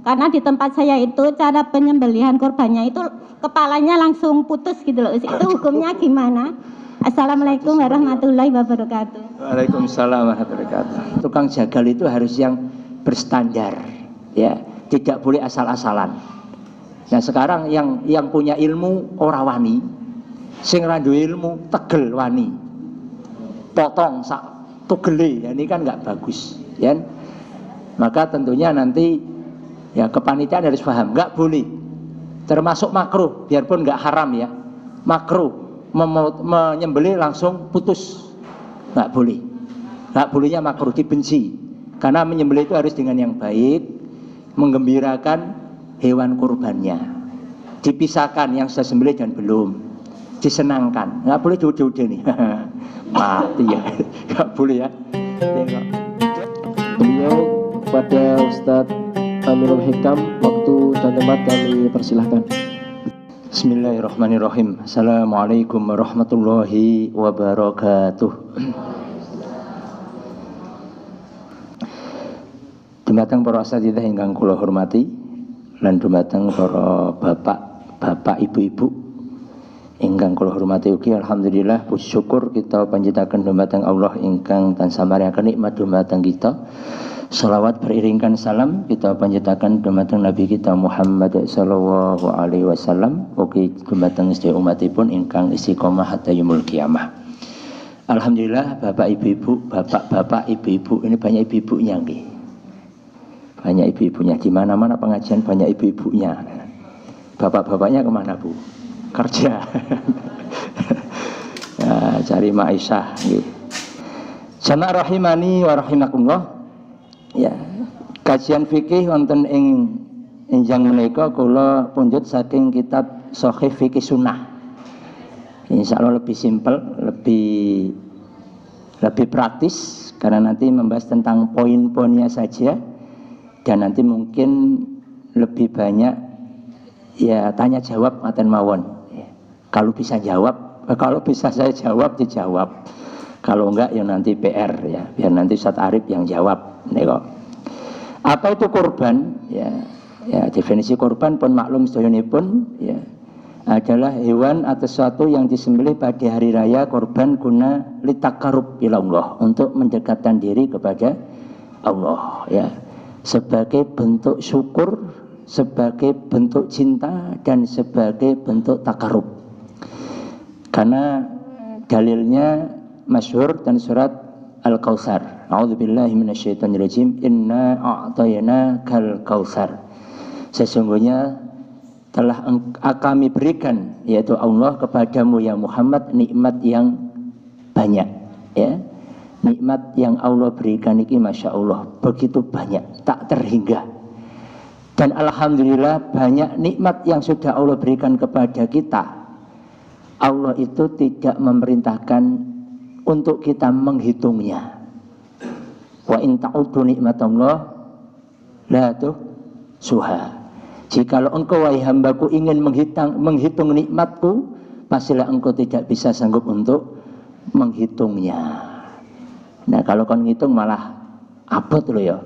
Karena di tempat saya itu cara penyembelihan korbannya itu kepalanya langsung putus gitu loh. Itu hukumnya gimana? Assalamualaikum warahmatullahi wabarakatuh. Waalaikumsalam warahmatullahi wabarakatuh. Tukang jagal itu harus yang berstandar, ya, tidak boleh asal-asalan. Nah sekarang yang punya ilmu ora wani, sing ra duwe ilmu tegel wani, potong sak tugele, ya, ini kan nggak bagus, ya. Maka tentunya nanti ya kepanitiaan harus paham, nggak boleh, termasuk makruh, biarpun nggak haram ya, makruh menyembelih langsung putus, nggak boleh, nggak bolehnya makruh, dibenci, karena menyembelih itu harus dengan yang baik, menggembirakan hewan kurbannya, dipisahkan yang sudah sembelih dan belum, disenangkan, nggak boleh jauh-jauh nih, mati ya, nggak boleh ya. Beliau pada Ustadz Amirul Hikam, waktu dan tempat kami persilahkan. Bismillahirrahmanirrahim. Assalamualaikum warahmatullahi wabarakatuh. Dumateng para asatidzah ingkang kula hormati lan dumateng para bapak ibu-ibu ingkang kula hormati ugi, alhamdulillah puji syukur kita panjitaken dumateng Allah ingkang tansah maringaken nikmat dumateng kita. Salawat beriringkan salam kita panjatakan dumateng Nabi kita Muhammad sallallahu alaihi wasallam ugi dumateng sedaya umatipun ingkang istiqomah hatta yaumul qiyamah. Alhamdulillah Bapak Ibu-ibu, bapak-bapak ibu-ibu, ini banyak ibu-ibunya nggih. Banyak ibu-ibunya, di mana-mana pengajian banyak ibu-ibunya. Bapak-bapaknya kemana Bu? Kerja. Ya, cari maisha nggih. Jamaah rahimani wa rahimakumullah. Ya, kajian fikih wonten ing enjang menika kula punjut saking kitab Shahih Fikih Sunnah. Insyaallah lebih simpel, lebih praktis karena nanti membahas tentang poin-poinnya saja dan nanti mungkin lebih banyak ya tanya jawab ngaten mawon. Ya, kalau bisa jawab, kalau bisa saya jawab dijawab. Kalau enggak ya nanti PR ya, biar nanti Ustaz Arif yang jawab. Nego. Apa itu korban? Ya definisi korban pun maklum sedayunipun ya adalah hewan atau sesuatu yang disembelih pada hari raya korban guna litakarub ilallah, untuk mendekatkan diri kepada Allah ya, sebagai bentuk syukur, sebagai bentuk cinta dan sebagai bentuk takarub. Karena dalilnya masyhur dan surat Al-Kautsar. A'udzubillahi minasyaitonirrajim. Inna a'tayna kal kautsar. Sesungguhnya telah kami berikan, yaitu Allah, kepadamu ya Muhammad nikmat yang banyak ya. Nikmat yang Allah berikan ini Masya Allah begitu banyak, tak terhingga. Dan alhamdulillah banyak nikmat yang sudah Allah berikan kepada kita. Allah itu tidak memerintahkan untuk kita menghitungnya. Wa in ta'uddu nikmatallah la tuhsuha. Jikalau engkau wahai hambaku ingin menghitung nikmatku, pastilah engkau tidak bisa sanggup untuk menghitungnya. Nah kalau kau ngitung malah abot loh ya.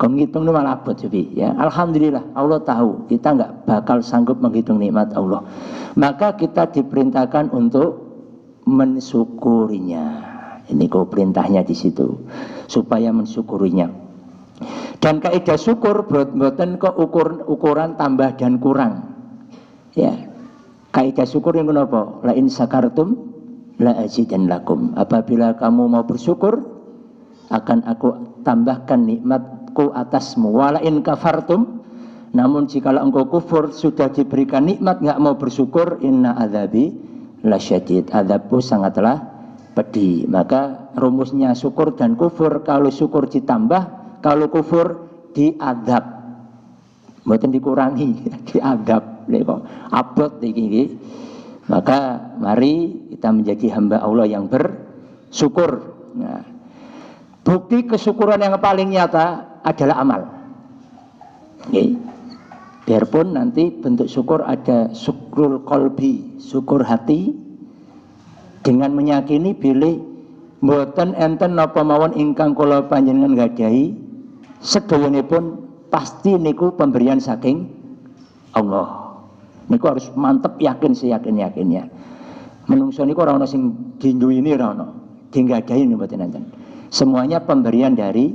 Kau ngitung itu malah abot ya. Alhamdulillah Allah tahu kita nggak bakal sanggup menghitung nikmat Allah. Maka kita diperintahkan untuk mensyukurinya. Ini kok perintahnya di situ, supaya mensyukurinya. Dan kaidah syukur boten kok ukuran tambah dan kurang. Ya. Kaidah syukur yang kenapa? La in sakartum la azidannakum. Apabila kamu mau bersyukur, akan aku tambahkan nikmatku atasmu. Wa la in kafartum, namun jika engkau kufur, sudah diberikan nikmat enggak mau bersyukur, inna adzabi lasyadid, azabku sangatlah pedih. Maka rumusnya syukur dan kufur, kalau syukur ditambah, kalau kufur diadab, mboten dikurangi, diadab. Lho abot iki. Maka mari kita menjadi hamba Allah yang bersyukur. Nah, bukti kesyukuran yang paling nyata adalah amal. Okay. Biarpun nanti bentuk syukur ada syukrul qalbi, syukur hati, dengan meyakini bilih mboten enten napa mawon ingkang kula panjenengan gadahi sedayanipun pasti niku pemberian saking Allah. Niku harus mantep yakin seyakin-yakinnya. Menungso niku ora ono sing dinduwini ora ono, dinggadahi mboten enten. Semuanya pemberian dari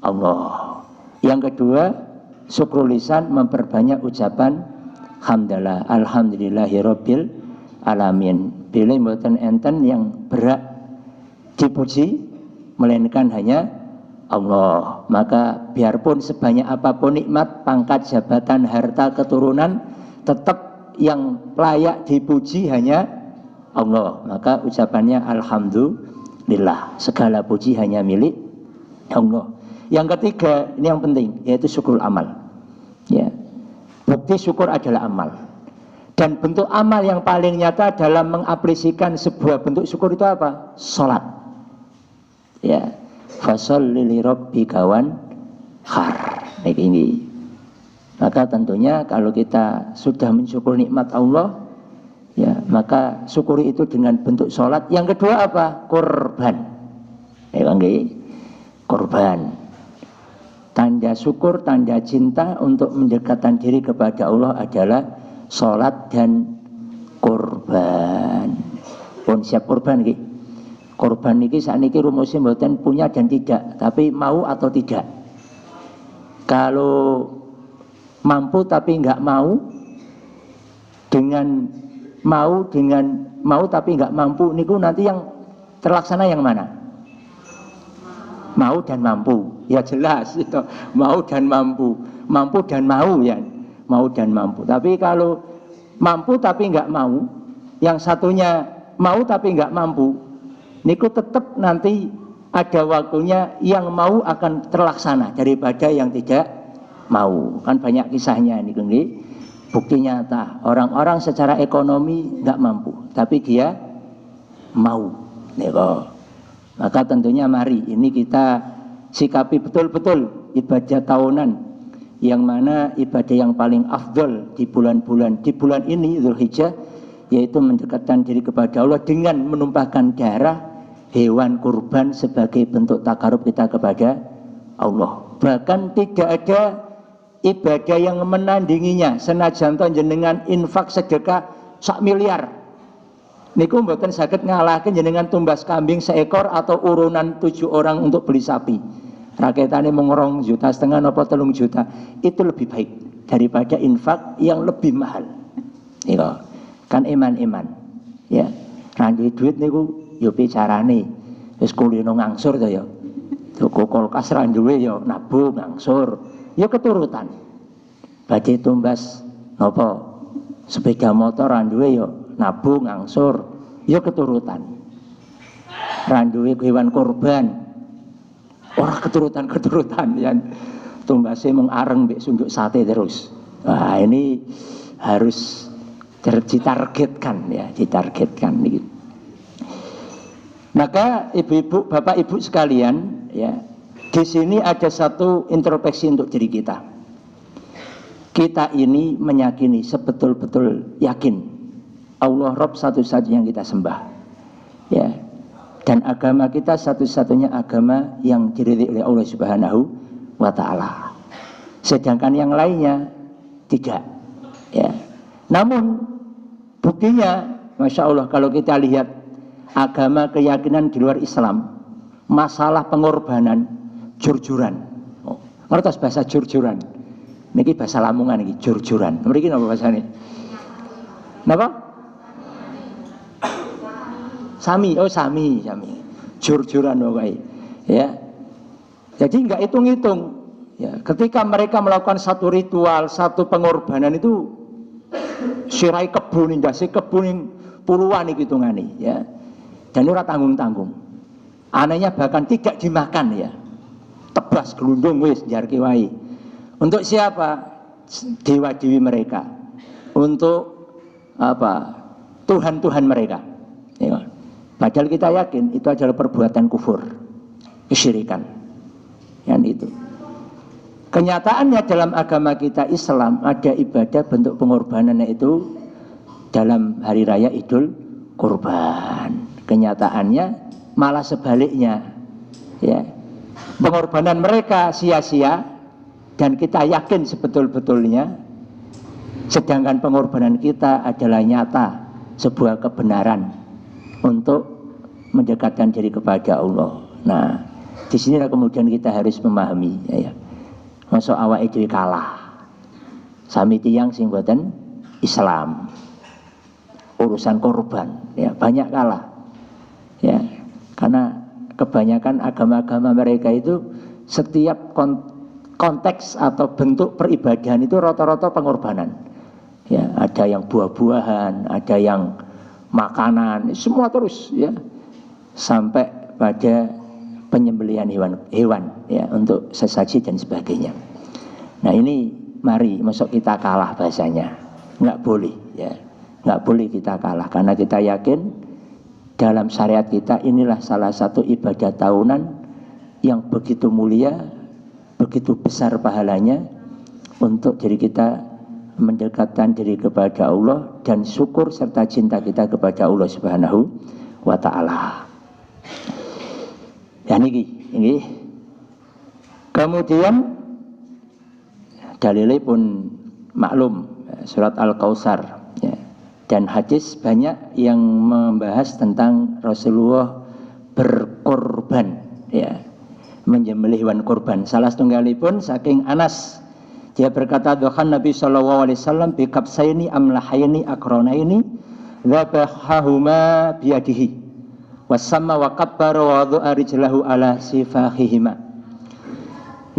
Allah. Yang kedua, syukur lisan, memperbanyak ucapan hamdalah, alhamdulillahirabbil alamin. Bila mboten enten yang berhak dipuji melainkan hanya Allah. Maka biarpun sebanyak apapun nikmat, pangkat, jabatan, harta, keturunan, tetap yang layak dipuji hanya Allah. Maka ucapannya alhamdulillah, segala puji hanya milik Allah. Yang ketiga, ini yang penting, yaitu syukur amal. Ya. Bukti syukur adalah amal. Dan bentuk amal yang paling nyata dalam mengapresikan sebuah bentuk syukur itu apa? Salat. Ya. Fasholli li rabbika wanhar. Ini. Maka tentunya kalau kita sudah mensyukur nikmat Allah, ya, maka syukuri itu dengan bentuk salat. Yang kedua apa? Kurban. Kurban. Tanda syukur, tanda cinta untuk mendekatkan diri kepada Allah adalah sholat dan kurban. Pun siap kurban niki. Kurban niki sakniki rumusnya mboten punya dan tidak, tapi mau atau tidak. Kalau mampu tapi enggak mau, dengan mau tapi enggak mampu, niku nanti yang terlaksana yang mana? Mau dan mampu, ya jelas itu mau dan mampu dan mau ya, mau dan mampu. Tapi kalau mampu tapi enggak mau, yang satunya mau tapi enggak mampu, niku tetap nanti ada waktunya yang mau akan terlaksana daripada yang tidak mau. Kan banyak kisahnya niku nggih. Bukti nyata orang-orang secara ekonomi enggak mampu, tapi dia mau. Niku. Maka tentunya mari ini kita sikapi betul-betul ibadah tahunan, yang mana ibadah yang paling afdol di bulan ini Dzulhijjah, yaitu mendekatkan diri kepada Allah dengan menumpahkan darah hewan kurban sebagai bentuk takarub kita kepada Allah. Bahkan tidak ada ibadah yang menandinginya, senajan jenengan infak sedekah 1 miliar. Niku mboten saged ngalahaken jenengan tumbas kambing seekor atau urunan 7 orang untuk beli sapi. Raketane mung 2,5 juta napa 3 juta. Itu lebih baik daripada infak yang lebih mahal. Niku kan iman-iman. Ya. Ra duit niku yo bicarane wis kulino ngangsur to ya. Tuku kulkas ra duwe ya nabung ngangsur. Ya keturutan. Badhe tumbas napa sepeda motor ra duwe ya nabung ngangsur, ya keturutan. Randuwe hewan kurban, ora keturutan ya. Tumbase mung areng mbek sunduk sate terus. Wah, ini harus ditargetkan ya, ditargetkan nih. Maka ibu-ibu, bapak ibu sekalian, ya, di sini ada satu introspeksi untuk diri kita. Kita ini meyakini, sebetul-betul yakin Allah Rabb satu-satunya yang kita sembah, ya, dan agama kita satu-satunya agama yang diridhoi oleh Allah Subhanahu wa Ta'ala. Sedangkan yang lainnya tidak, ya. Namun buktinya, masya Allah, kalau kita lihat agama keyakinan di luar Islam, masalah pengorbanan, jurjuran. Oh, ngertos bahasa jurjuran? Niki bahasa Lamongan niki, jurjuran. Mriki napa bahasane? Napa? Sami. Jur-juran pokoknya. Ya. Jadi enggak hitung-hitung. Ya, ketika mereka melakukan satu ritual, satu pengorbanan itu sirai kebun, indasi kebun puluhan hitungane, ya. Dan ora tanggung-tanggung. Anehnya bahkan tidak dimakan ya. Tebas gelundung wis jarke wae. Untuk siapa? Dewa-dewi mereka. Untuk apa? Tuhan-tuhan mereka. Ya. Padahal kita yakin itu adalah perbuatan kufur, kesyirikan. Yang itu. Kenyataannya dalam agama kita Islam ada ibadah bentuk pengorbanan, yaitu dalam hari raya Idul Kurban. Kenyataannya malah sebaliknya. Ya. Pengorbanan mereka sia-sia, dan kita yakin sebetul-betulnya, sedangkan pengorbanan kita adalah nyata, sebuah kebenaran untuk mendekatkan diri kepada Allah. Nah, di sinilah kemudian kita harus memahami, ya. Masuk awake dhewe kalah. Sami tiyang sing boten Islam. Urusan korban, ya banyak kalah. Ya, karena kebanyakan agama-agama mereka itu setiap konteks atau bentuk peribadahan itu rata-rata pengorbanan. Ya, ada yang buah-buahan, ada yang makanan, semua terus ya. Sampai pada penyembelihan hewan ya untuk sesaji dan sebagainya. Nah, ini mari masuk kita kalah bahasanya. Enggak boleh ya. Enggak boleh kita kalah karena kita yakin dalam syariat kita inilah salah satu ibadah tahunan yang begitu mulia, begitu besar pahalanya untuk diri kita mendekatkan diri kepada Allah dan syukur serta cinta kita kepada Allah Subhanahu wa taala. Ya niki. Kemudian dalilnya pun maklum, surat Al-Kautsar ya. Dan hadis banyak yang membahas tentang Rasulullah berkorban ya, menyembelih hewan korban. Salah setunggalipun saking Anas, dia berkata, "Dzakan Nabi sallallahu alaihi wasallam bi kabsaini amlahaini akranaini dzabahahuma biyadihi wasamma wa kabbara wa wada'a rijlahu ala sifahihima."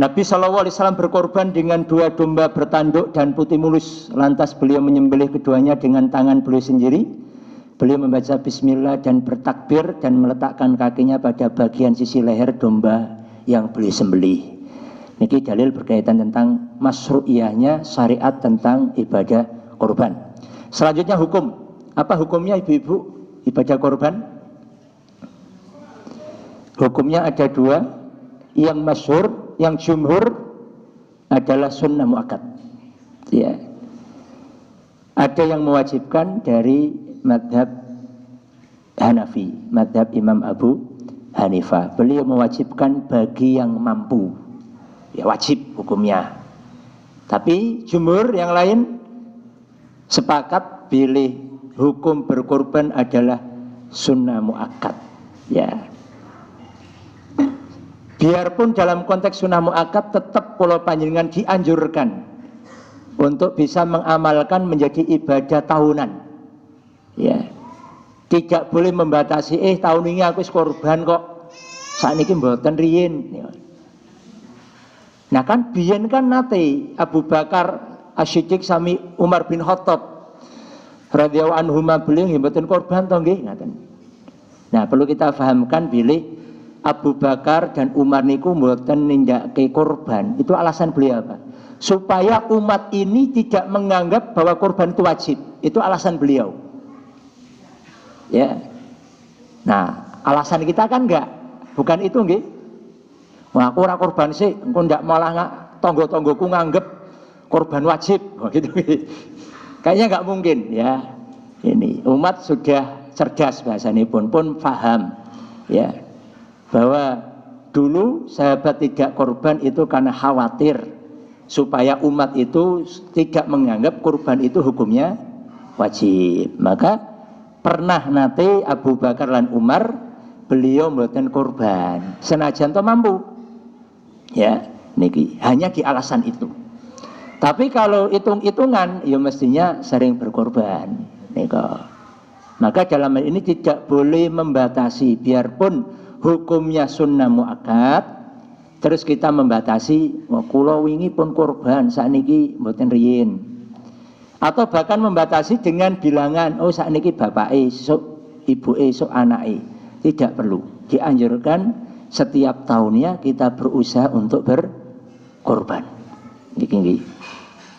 Nabi SAW berkorban dengan 2 domba bertanduk dan putih mulus. Lantas beliau menyembelih keduanya dengan tangan beliau sendiri. Beliau membaca bismillah dan bertakbir dan meletakkan kakinya pada bagian sisi leher domba yang beliau sembelih. Niki dalil berkaitan tentang masyru'iyahnya syariat tentang ibadah korban. Selanjutnya hukum. Apa hukumnya ibu-ibu ibadah korban? Hukumnya ada 2. Yang masyhur, yang jumhur adalah sunnah muakkad. Ya. Ada yang mewajibkan dari madhab Hanafi, madhab Imam Abu Hanifah. Beliau mewajibkan bagi yang mampu. Ya wajib hukumnya. Tapi jumhur yang lain sepakat pilih hukum berkorban adalah sunnah muakkad. Ya. Biarpun dalam konteks sunnah muakkad tetap kula panjenengan dianjurkan untuk bisa mengamalkan menjadi ibadah tahunan. Ya. Tidak boleh membatasi tahun ini aku korban kok. Sakniki mboten riyin. Ya. Nah kan biyen kan nate Abu Bakar As-Siddiq sami Umar bin Khattab radhiyallahu anhuma beliau mboten korban to nggih ngaten. Nah, perlu kita fahamkan bilih Abu Bakar dan Umar niku mboten nindakake korban. Itu alasan beliau apa? Supaya umat ini tidak menganggap bahwa korban itu wajib. Itu alasan beliau. Ya. Nah, alasan kita kan enggak. Bukan itu nggih. Wah, aku ora korban sih, engko ndak malah tangga-tanggaku nganggep korban wajib. Gitu. Kayaknya enggak mungkin ya. Ini umat sudah cerdas bahasanipun pun paham ya. Bahwa dulu sahabat tidak korban itu karena khawatir supaya umat itu tidak menganggap korban itu hukumnya wajib. Maka pernah nate Abu Bakar lan Umar beliau mboten korban senajan to mampu. Ya, niki hanya di alasan itu. Tapi kalau hitung-hitungan ya mestinya sering berkorban. Nika. Maka dalam hal ini tidak boleh membatasi biarpun hukumnya sunnah muakkad, terus kita membatasi, kula wingi pun korban, sakniki mboten riyin. Atau bahkan membatasi dengan bilangan, oh sakniki bapake, sok ibuke, sok anake. Tidak perlu. Dianjurkan setiap tahunnya kita berusaha untuk berkorban. Niki.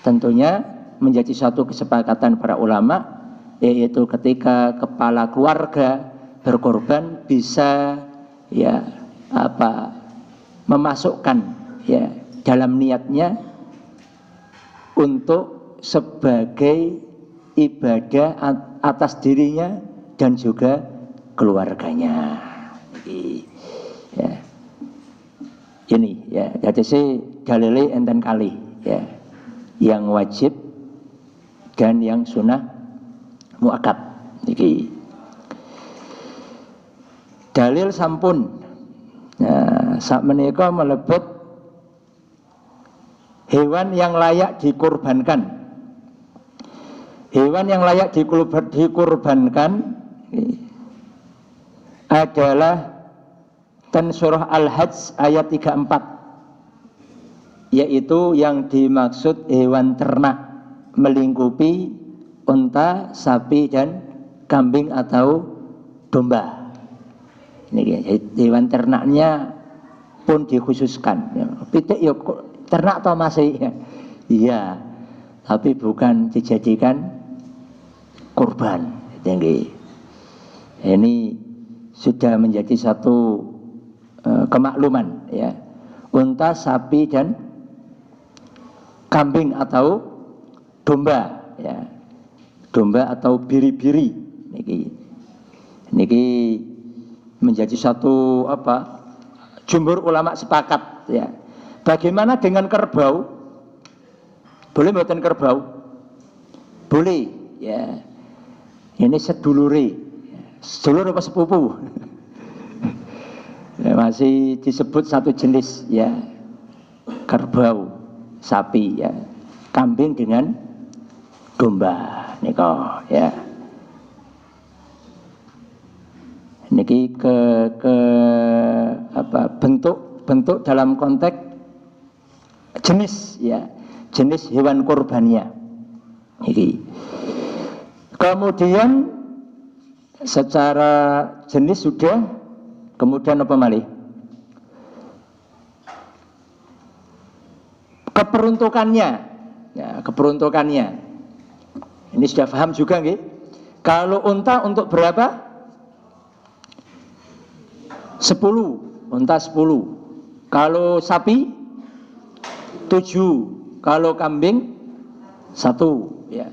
Tentunya menjadi satu kesepakatan para ulama, yaitu ketika kepala keluarga berkorban bisa ya memasukkan ya dalam niatnya untuk sebagai ibadah atas dirinya dan juga keluarganya. Ya. Ini ya, jadi dalile enten kali ya. Yang wajib dan yang sunnah muakkad iki. Dalil sampun. Nah, sak menika melebet hewan yang layak dikurbankan. Hewan yang layak dikurbankan adalah ten surah Al-Hajj ayat 34, yaitu yang dimaksud hewan ternak melingkupi unta, sapi dan kambing atau domba. Ini hewan ternaknya pun dikhususkan. Pitik ya ternak atau masih? Iya, tapi bukan dijadikan kurban. Ini sudah menjadi satu kemakluman ya. Unta, sapi dan kambing atau domba ya. Domba atau biri-biri niki menjadi satu jumhur ulama sepakat ya. Bagaimana dengan kerbau? Boleh mboten kerbau? Boleh ya. Ini sedulure. Sedulur apa sepupu? Ya, masih disebut satu jenis ya. Kerbau, sapi ya. Kambing dengan domba nika ya. Niki bentuk dalam konteks jenis ya, jenis hewan kurbannya. Niki. Kemudian secara jenis sudah, kemudian apa malih? Keperuntukannya, ya, keperuntukannya. Ini sudah paham juga nggih? Kalau unta untuk berapa? 10, unta 10. Kalau sapi 7, kalau kambing 1 ya.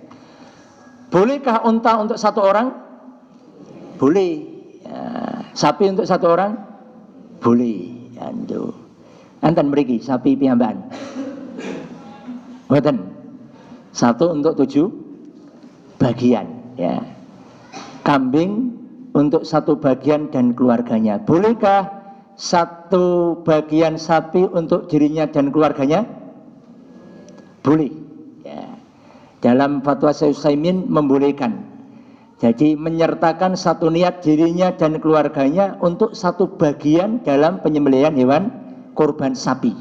Bolehkah unta untuk satu orang? Boleh ya. Sapi untuk satu orang? Boleh ya, enten mriki sapi piyambakan mboten, 1 untuk 7 bagian ya. Kambing untuk 1 bagian dan keluarganya. Bolehkah 1 bagian sapi untuk dirinya dan keluarganya? Boleh ya. Dalam fatwa Syekh Utsaimin membolehkan. Jadi menyertakan satu niat dirinya dan keluarganya untuk 1 bagian dalam penyembelihan hewan kurban sapi.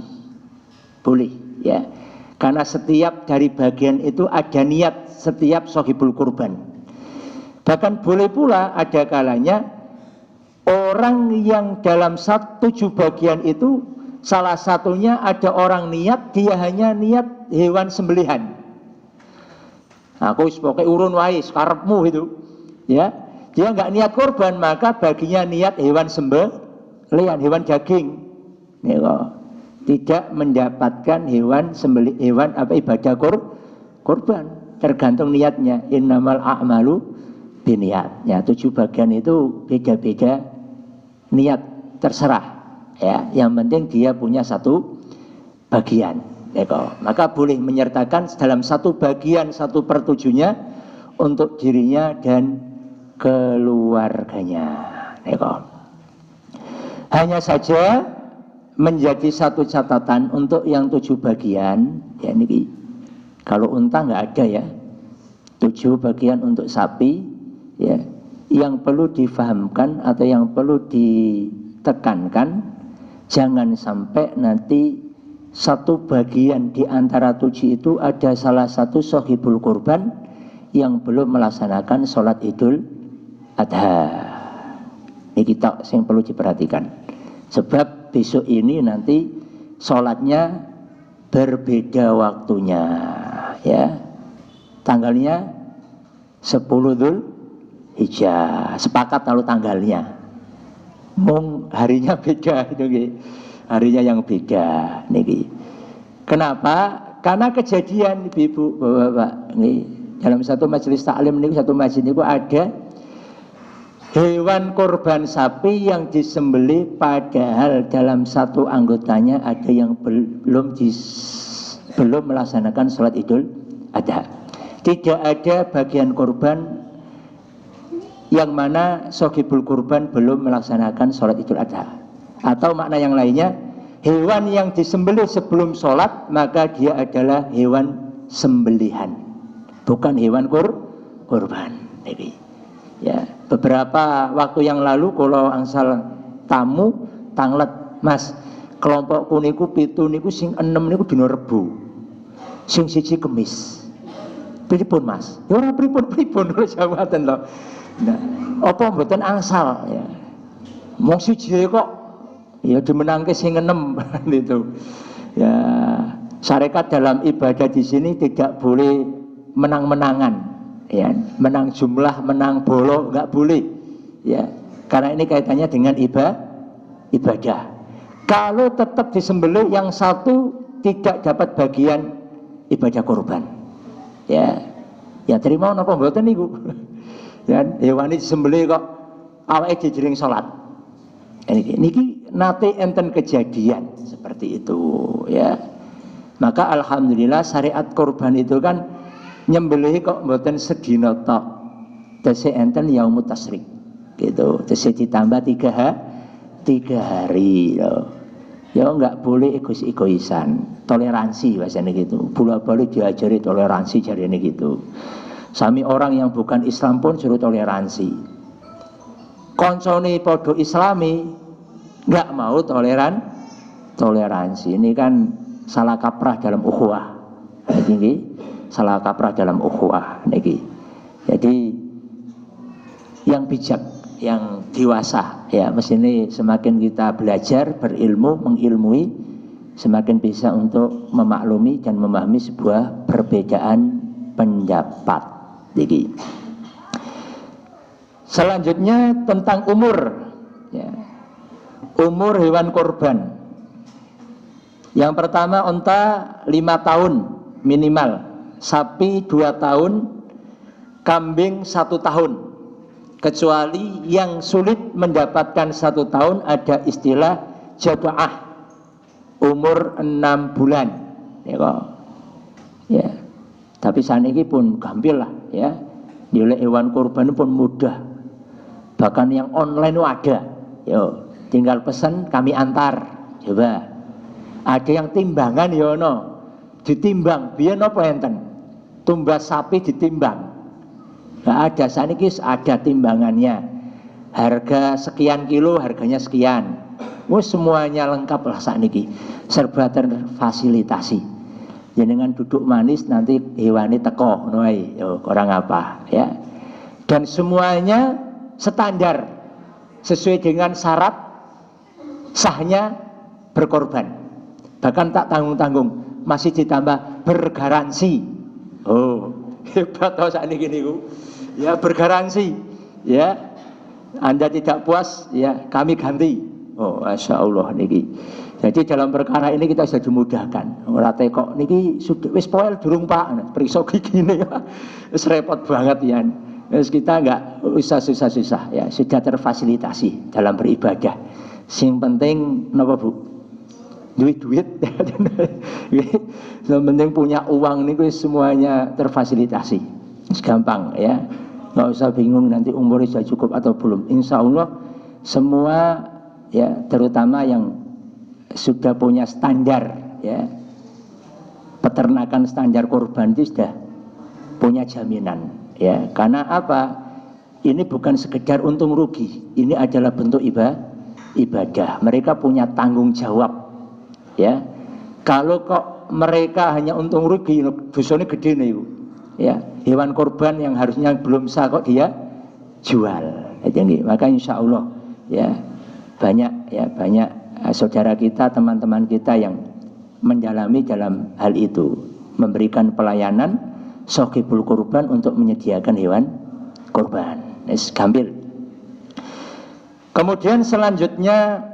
Boleh ya. Karena setiap dari bagian itu ada niat setiap sohibul kurban. Bahkan boleh pula ada kalanya orang yang dalam 7 bagian itu salah satunya ada orang niat, dia hanya niat hewan sembelihan. Aku pokoknya urun wae karepmu itu. Ya, dia enggak niat kurban, maka baginya niat hewan sembelihan, hewan daging. Ya, tidak mendapatkan hewan ibadah kurban, tergantung niatnya. Innamal a'malu biniat. Ya, 7 bagian itu beda-beda niat, terserah. Ya, yang penting dia punya 1 bagian. Maka boleh menyertakan dalam 1 bagian 1/7-nya untuk dirinya dan keluarganya. Hanya saja menjadi satu catatan untuk yang 7 bagian ya, niki kalau unta nggak ada ya, 7 bagian untuk sapi ya. Yang perlu difahamkan atau yang perlu ditekankan, jangan sampai nanti 1 bagian di antara 7 itu ada salah satu sohibul kurban yang belum melaksanakan sholat Idul Adha. Ini kita yang perlu diperhatikan. Sebab besok ini nanti sholatnya berbeda waktunya ya. Tanggalnya 10 Dzulhijjah. Sepakat kalau tanggalnya. Harinya beda itu, harinya yang beda niki. Kenapa? Karena kejadian Ibu, Bapak-bapak, dalam satu majelis taklim niku, satu masjid niku ada hewan kurban sapi yang disembelih padahal dalam satu anggotanya ada yang belum melaksanakan sholat Idul Adha. Tidak ada bagian kurban yang mana sohibul kurban belum melaksanakan sholat Idul Adha. Atau makna yang lainnya, hewan yang disembelih sebelum sholat maka dia adalah hewan sembelihan, bukan hewan kurban. Jadi, ya, beberapa waktu yang lalu kalau angsal tamu tanglet, Mas, kelompokku niku 7 niku sing 6 niku dina Rebo, sing 1 Kemis. Pripun Mas? Ya ora pripun lho jawatan lho. Nah, apa mboten angsal ya. Mong siji kok ya dimenangke sing 6 gitu. Ya, syarikat dalam ibadah di sini tidak boleh menang-menangan, ya, menang jumlah, menang bolo, nggak boleh, ya, karena ini kaitannya dengan ibadah. Kalau tetap disembelih yang satu tidak dapat bagian ibadah kurban, ya terima napa mboten niku. Dan hewan ini disembelih kok awake dijering salat. Niki nate enten kejadian seperti itu, ya. Maka alhamdulillah syariat kurban itu kan nyembelih kok mboten sedina tok. Tesih enten yaumut tasyrik. Gitu. Tesih ditambah 3 hari loh. Ya enggak boleh egois-egoisan, toleransi bahasanya gitu. Bola-bali diajari toleransi jarine gitu. Sami orang yang bukan Islam pun suruh toleransi. Koncone podo Islami enggak mau toleransi. Ini kan salah kaprah dalam ukhuwah. Ini salah kaprah dalam ukhuwah niki. Jadi yang bijak, yang dewasa, ya, mesti semakin kita belajar, berilmu, mengilmui, semakin bisa untuk memaklumi dan memahami sebuah perbedaan pendapat. Jadi selanjutnya tentang umur, ya. Umur hewan kurban. Yang pertama unta 5 tahun minimal, sapi 2 tahun, kambing 1 tahun. Kecuali yang sulit mendapatkan 1 tahun ada istilah jaba'ah, umur 6 bulan. Ya kok. Ya. Tapi saniki pun gampil lah, ya. Nilai hewan kurban pun mudah. Bahkan yang online ada. Yo, tinggal pesan kami antar. Coba. Ada yang timbangan ya no, ditimbang, biar apa enten, tumbas sapi ditimbang, nggak ada. Saniki ada timbangannya, harga sekian kilo, harganya sekian, semuanya lengkap lah saniki, serba terfasilitasi. Jenengan duduk manis nanti hewani teko, noai, orang apa, ya. Dan semuanya standar, sesuai dengan syarat sahnya berkorban. Bahkan tak tanggung-tanggung, masih ditambah bergaransi. Oh, hebat toh saat ini gini, ya, bergaransi, ya. Anda tidak puas, ya, kami ganti. Oh, masya Allah niki. Jadi dalam perkara ini kita sudah dimudahkan. Ora tekok niki sudah wis poel durung Pak, periksa gigi ini, wis repot banget ya. Wis kita enggak usah susah-susah, ya, sudah terfasilitasi dalam beribadah. Sing penting napa Bu? Duit, yang penting punya uang nih, semuanya terfasilitasi, gampang, ya, nggak usah bingung nanti umurnya sudah cukup atau belum. Insya Allah semua, ya, terutama yang sudah punya standar, ya, peternakan standar kurban itu sudah punya jaminan, ya, karena apa? Ini bukan sekedar untung rugi, ini adalah bentuk ibadah. Mereka punya tanggung jawab. Ya, kalau kok mereka hanya untung rugi, dosanya gede nih, ya. Hewan kurban yang harusnya belum sah kok dia jual. Jadi, maka insya Allah, ya, banyak saudara kita, teman-teman kita yang mendalami dalam hal itu, memberikan pelayanan sohibul kurban untuk menyediakan hewan kurban. Gampil. Kemudian selanjutnya,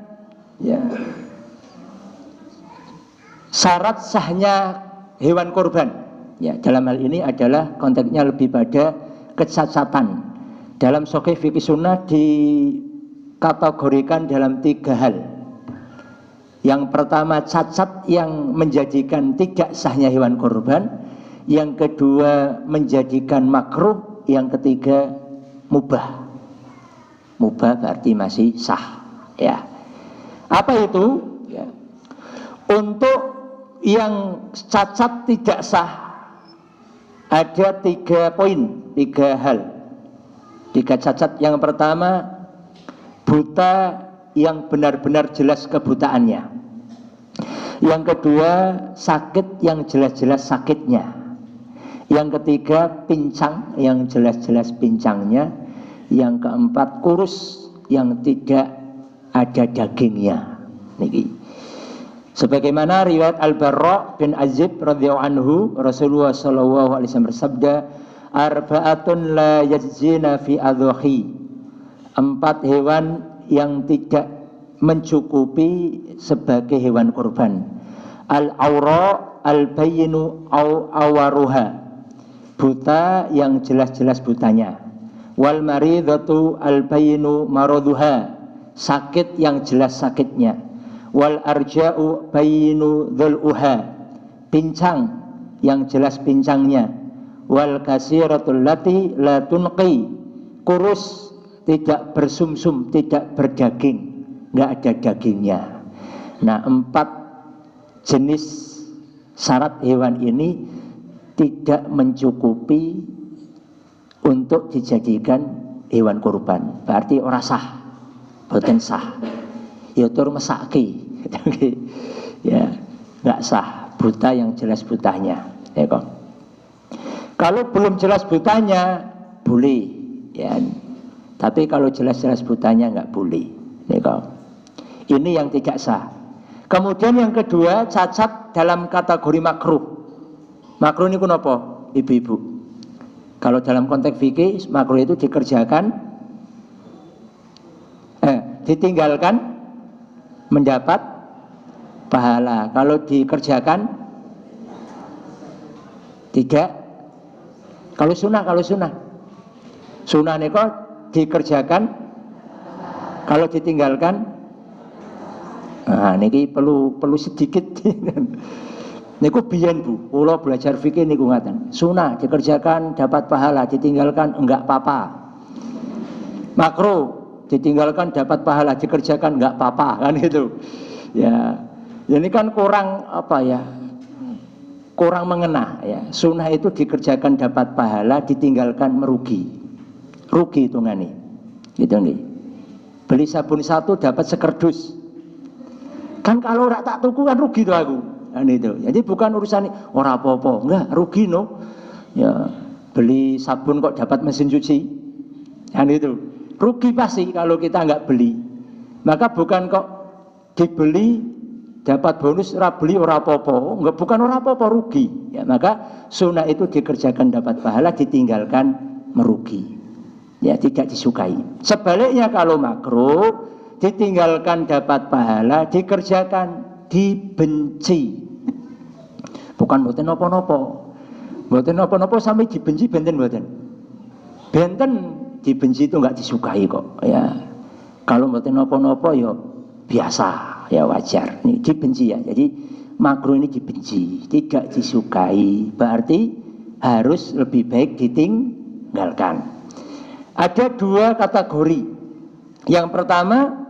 ya, syarat sahnya hewan kurban, ya, dalam hal ini adalah konteksnya lebih pada kecacatan dalam Sahih Fikih Sunnah dikategorikan dalam 3 hal. Yang pertama cacat yang menjadikan tidak sahnya hewan kurban, yang kedua menjadikan makruh, yang ketiga mubah. Mubah berarti masih sah, ya. Apa itu? Ya. Untuk yang cacat tidak sah ada 3 poin, 3 hal. 3 cacat. Yang pertama, buta yang benar-benar jelas kebutaannya. Yang kedua, sakit yang jelas-jelas sakitnya. Yang ketiga, pincang yang jelas-jelas pincangnya. Yang keempat, kurus yang tidak ada dagingnya. Niki. Sebagaimana riwayat Al-Barra bin Azib radhiyallahu anhu, Rasulullah sallallahu alaihi wasallam bersabda, arba'atun la yajzina fi adhahi. 4 hewan yang tidak mencukupi sebagai hewan kurban. Al-awra al-bayyinu awaruha, buta yang jelas-jelas butanya. Wal maridatu al-bayyinu maraduha, sakit yang jelas sakitnya. Wal arja'u bayyinu dhul'uha, pincang yang jelas pincangnya. Wal kasiratul lati la tunqi, kurus tidak bersumsum, tidak berdaging, nggak ada dagingnya. Nah, 4 jenis syarat hewan ini tidak mencukupi untuk dijadikan hewan kurban. Berarti ora sah, boten sah. Ya tur mesaki, ya nggak sah. Buta yang jelas butanya, ya kok. Kalau belum jelas butanya boleh, ya. Tapi kalau jelas-jelas butanya nggak boleh. Ini yang tidak sah. Kemudian yang kedua, cacat dalam kategori makruh. Makruh ini kenapa, ibu-ibu? Kalau dalam konteks fikih, makruh itu dikerjakan, ditinggalkan mendapat pahala. Kalau dikerjakan tidak. Kalau sunnah sunnah niko dikerjakan, kalau ditinggalkan, nah niki perlu sedikit. Niku biyen Bu, kula belajar fikih niku ngaten. Sunnah dikerjakan dapat pahala, ditinggalkan enggak apa-apa. Makruh ditinggalkan dapat pahala, dikerjakan enggak apa-apa, kan gitu. Ya. Ini kan kurang apa ya? Kurang mengena ya. Sunnah itu dikerjakan dapat pahala, ditinggalkan merugi. Rugi hitungane. Gitu nih. Beli sabun 1 dapat sekerdus. Kan kalau ora tak tuku kan rugi tuh aku. Kan itu. Jadi bukan urusan ora apa-apa, enggak, rugi no. Ya, beli sabun kok dapat mesin cuci. Kan itu. Rugi pasti kalau kita enggak beli. Maka bukan kok dibeli dapat bonus, ora beli ora apa-apa, enggak, bukan ora apa-apa, rugi. Ya, maka sunnah itu dikerjakan dapat pahala, ditinggalkan merugi. Ya, tidak disukai. Sebaliknya kalau makruh, ditinggalkan dapat pahala, dikerjakan dibenci. Bukan mboten napa-napa. Mboten napa-napa sampai dibenci benten mboten. Benten dibenci itu enggak disukai kok, ya. Kalau mboten napa-napa ya biasa, ya wajar. Ini dibenci ya. Jadi makruh ini dibenci, tidak disukai. Berarti harus lebih baik ditinggalkan. Ada 2 kategori. Yang pertama,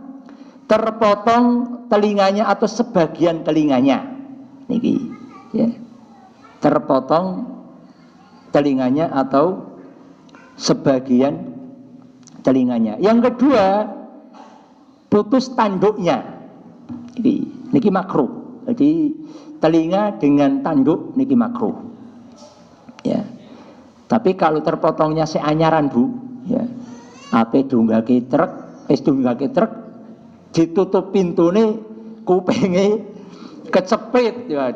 terpotong telinganya atau sebagian telinganya. Niki, ya. Terpotong telinganya atau sebagian telinganya. Yang kedua, putus tanduknya. Niki makruh. Jadi telinga dengan tanduk niki makruh. Ya. Tapi kalau terpotongnya seanyaran Bu, ya. Ape dunggake truk, dunggake truk ditutup pintune, kupenge kecepit, ya,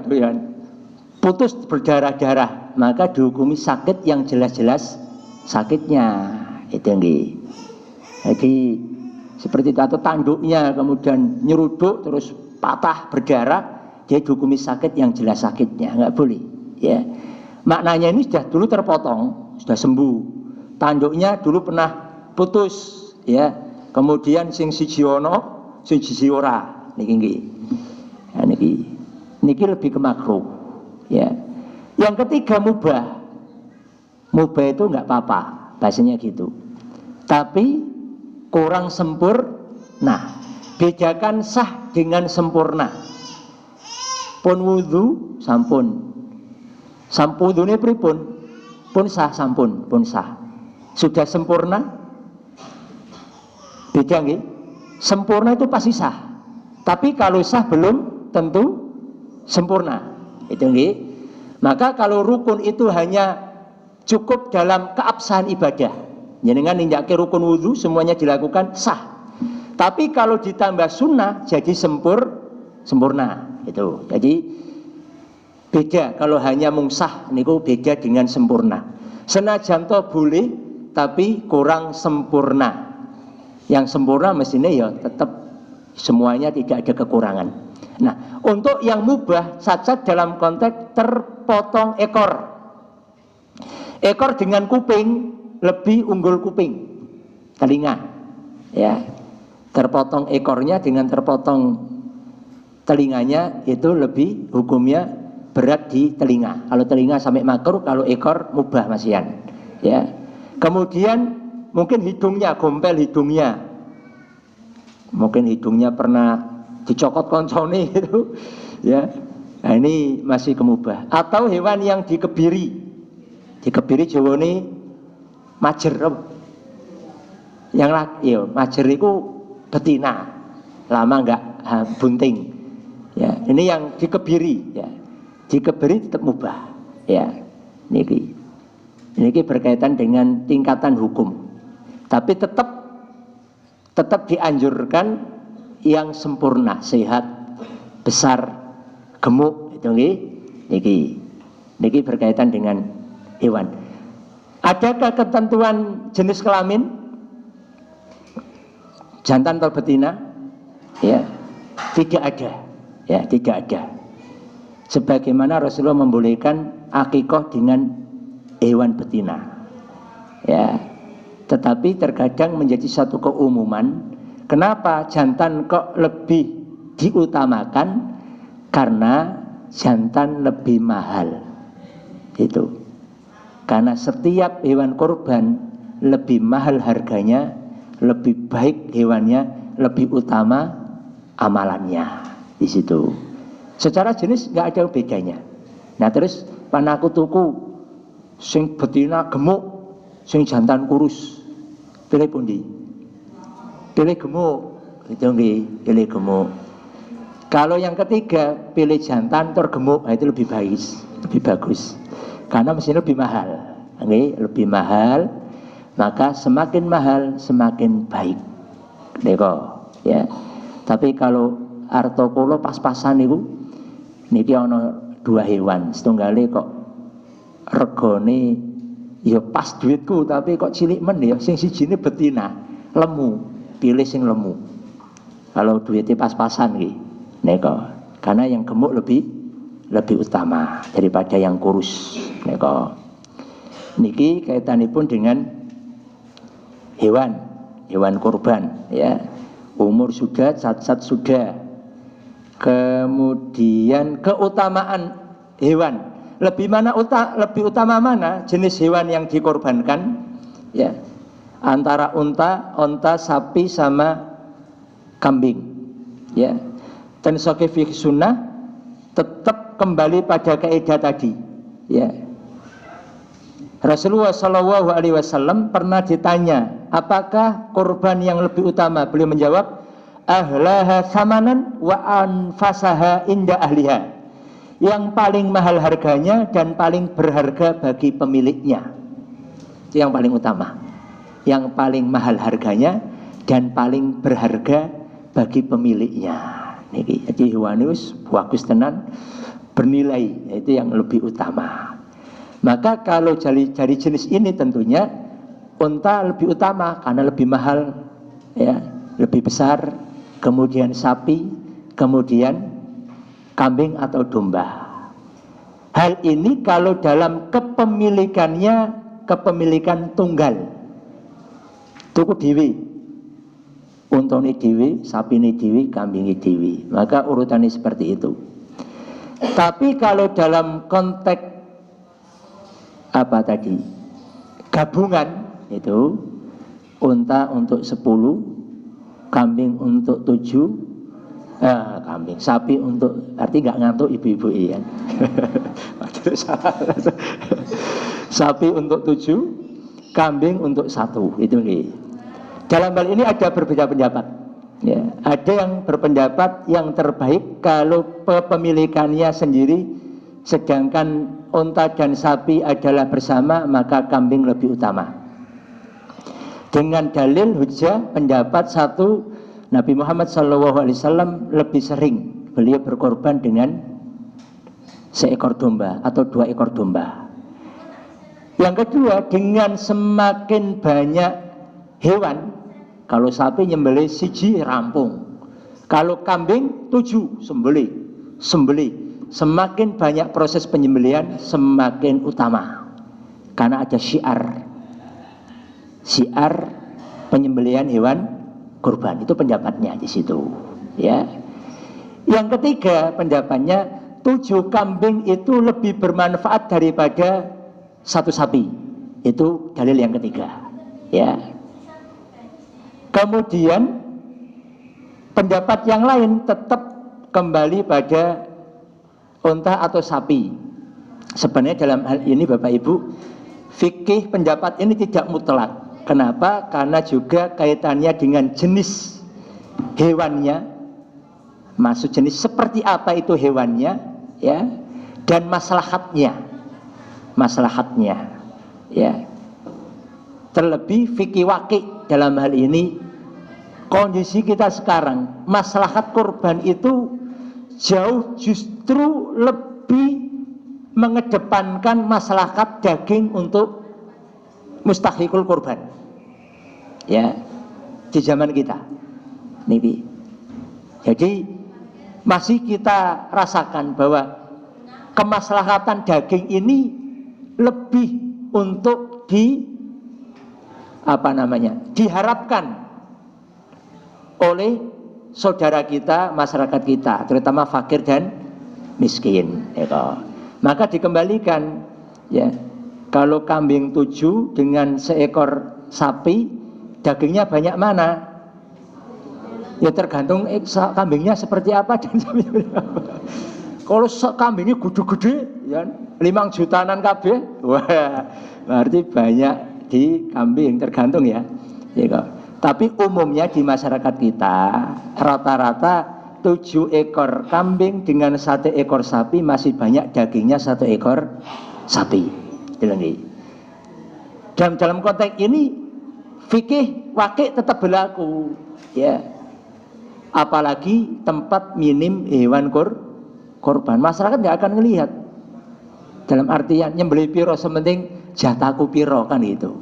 putus berdarah-darah, maka dihukumi sakit yang jelas-jelas sakitnya. Itu nggih. Jadi seperti itu, atau tanduknya kemudian nyeruduk terus patah berdarah, dia dihukumi sakit yang jelas sakitnya, nggak boleh. Ya, maknanya ini sudah dulu terpotong, sudah sembuh. Tanduknya dulu pernah putus ya. Kemudian sing siji ono, sing siji ora. Niki nggih. Ya, niki lebih ke makruh ya. Yang ketiga mubah. Mubah itu enggak apa-apa, bahasanya gitu. Tapi kurang sempurna. Bedakan sah dengan sempurna. Pun wudu sampun. Sampudune pripun? Pun sah sampun, pun sah. Sudah sempurna? Beda nggih? Sempurna itu pasti sah. Tapi kalau sah belum tentu sempurna. Itu nggih. Maka kalau rukun itu hanya cukup dalam keabsahan ibadah. Jenengan ninjake rukun wudu semuanya dilakukan sah. Tapi kalau ditambah sunnah jadi sempurna itu. Jadi beda kalau hanya mungsah niku beda dengan sempurna. Senajan to boleh tapi kurang sempurna. Yang sempurna mestinya ya tetap semuanya tidak ada kekurangan. Nah, untuk yang mubah cacat dalam konteks terpotong ekor. Ekor dengan kuping lebih unggul kuping, telinga ya. Terpotong ekornya dengan terpotong telinganya itu lebih hukumnya berat di telinga. Kalau telinga sampai makruh, kalau ekor mubah masihan ya. Kemudian mungkin hidungnya, gompel hidungnya, mungkin hidungnya pernah dicokot koncone itu ya. Nah, ini masih kemubah. Atau hewan yang dikebiri jawane majer. Yang laki ya, majer itu betina, lama enggak bunting. Ya, ini yang dikebiri ya. Dikebiri tetap mubah ya. Niki berkaitan dengan tingkatan hukum. Tapi tetap dianjurkan yang sempurna, sehat, besar, gemuk itu nggih. Niki berkaitan dengan hewan. Adakah ketentuan jenis kelamin? Jantan atau betina? Ya, tidak ada. Ya, tidak ada. Sebagaimana Rasulullah membolehkan akikah dengan hewan betina. Ya. Tetapi terkadang menjadi satu keumuman. Kenapa jantan kok lebih diutamakan? Karena jantan lebih mahal. Itu. Karena setiap hewan kurban lebih mahal harganya, lebih baik hewannya, lebih utama amalannya di situ. Secara jenis nggak ada bedanya. Nah terus panaku tuku sing betina gemuk, sing jantan kurus, pilih pundi? Pilih gemuk, itu nggih, pilih gemuk. Kalau yang ketiga pilih jantan tergemuk, nah itu lebih bagus, karena mesin lebih mahal, nggih, lebih mahal. Maka semakin mahal semakin baik. Neko, ya. Tapi kalau arto kula pas-pasan niku niki ana dua hewan, setunggale kok regane ya pas duitku tapi kok cilik men ya. Sing sijine betina, lemu, pilih sing lemu. Kalau duitnya pas-pasan nggih. Neko. Karena yang gemuk lebih utama daripada yang kurus. Neko. Niki kaitanipun dengan hewan kurban ya. Umur sudah, cacat sudah. Kemudian keutamaan hewan, lebih utama mana jenis hewan yang dikorbankan ya, antara onta, sapi sama kambing ya. Dan fikih sunnah tetap kembali pada kaidah tadi ya. Rasulullah SAW pernah ditanya, apakah kurban yang lebih utama? Beliau menjawab, ahlaha samanan wa anfasaha inda ahliha. Yang paling mahal harganya dan paling berharga bagi pemiliknya. Itu yang paling utama. Yang paling mahal harganya dan paling berharga bagi pemiliknya. Niki, jadi hewan itu bagus tenan, bernilai, itu yang lebih utama. Maka kalau dari jenis ini tentunya unta lebih utama karena lebih mahal ya, lebih besar, kemudian sapi, kemudian kambing atau domba. Hal ini kalau dalam kepemilikannya kepemilikan tunggal tuku dhewe. Untone dhewe, sapine dhewe, kambinge dhewe. Maka urutannya seperti itu. Tapi kalau dalam konteks apa tadi? Gabungan itu unta untuk 10, kambing untuk 7, kambing, sapi untuk, arti nggak ngantuk ibu-ibu ya. Sapi untuk 7, kambing untuk 1, itu nih. Dalam hal ini ada berbeda pendapat. Ya, ada yang berpendapat yang terbaik kalau kepemilikannya sendiri, sedangkan unta dan sapi adalah bersama, maka kambing lebih utama. Dengan dalil hujjah pendapat satu, Nabi Muhammad SAW lebih sering beliau berkorban dengan seekor domba atau 2 ekor domba. Yang kedua, dengan semakin banyak hewan, kalau sapi nyembelih 1 rampung, kalau kambing 7 sembelih. Semakin banyak proses penyembelihan semakin utama, karena ada syiar penyembelihan hewan kurban. Itu pendapatnya di situ, ya. Yang ketiga pendapatnya 7 kambing itu lebih bermanfaat daripada 1 sapi. Itu dalil yang ketiga, ya. Kemudian pendapat yang lain tetap kembali pada unta atau sapi. Sebenarnya dalam hal ini Bapak Ibu, fikih pendapat ini tidak mutlak. Kenapa? Karena juga kaitannya dengan jenis hewannya, maksud jenis seperti apa itu hewannya, ya, dan maslahatnya, ya. Terlebih fikih waqi dalam hal ini, kondisi kita sekarang, maslahat kurban itu jauh justru lebih mengedepankan maslahat daging untuk mustahikul kurban, ya, di zaman kita nih. Jadi masih kita rasakan bahwa kemaslahatan daging ini lebih untuk diharapkan oleh saudara kita, masyarakat kita, terutama fakir dan miskin, ya. Maka dikembalikan, ya, kalau kambing 7 dengan seekor sapi, dagingnya banyak mana? Ya tergantung kambingnya seperti apa dan sapinya apa. Kalau kambingnya gede-gede, ya, 5 jutaan kabeh, wah, berarti banyak di kambing, tergantung ya. Tapi umumnya di masyarakat kita rata-rata 7 ekor kambing dengan 1 ekor sapi masih banyak dagingnya 1 ekor sapi. Dan dalam konteks ini fikih waqi tetap berlaku, ya. Apalagi tempat minim hewan korban, masyarakat nggak akan melihat. Dalam artian nyembelih piro, sementing jatahku piro, kan itu.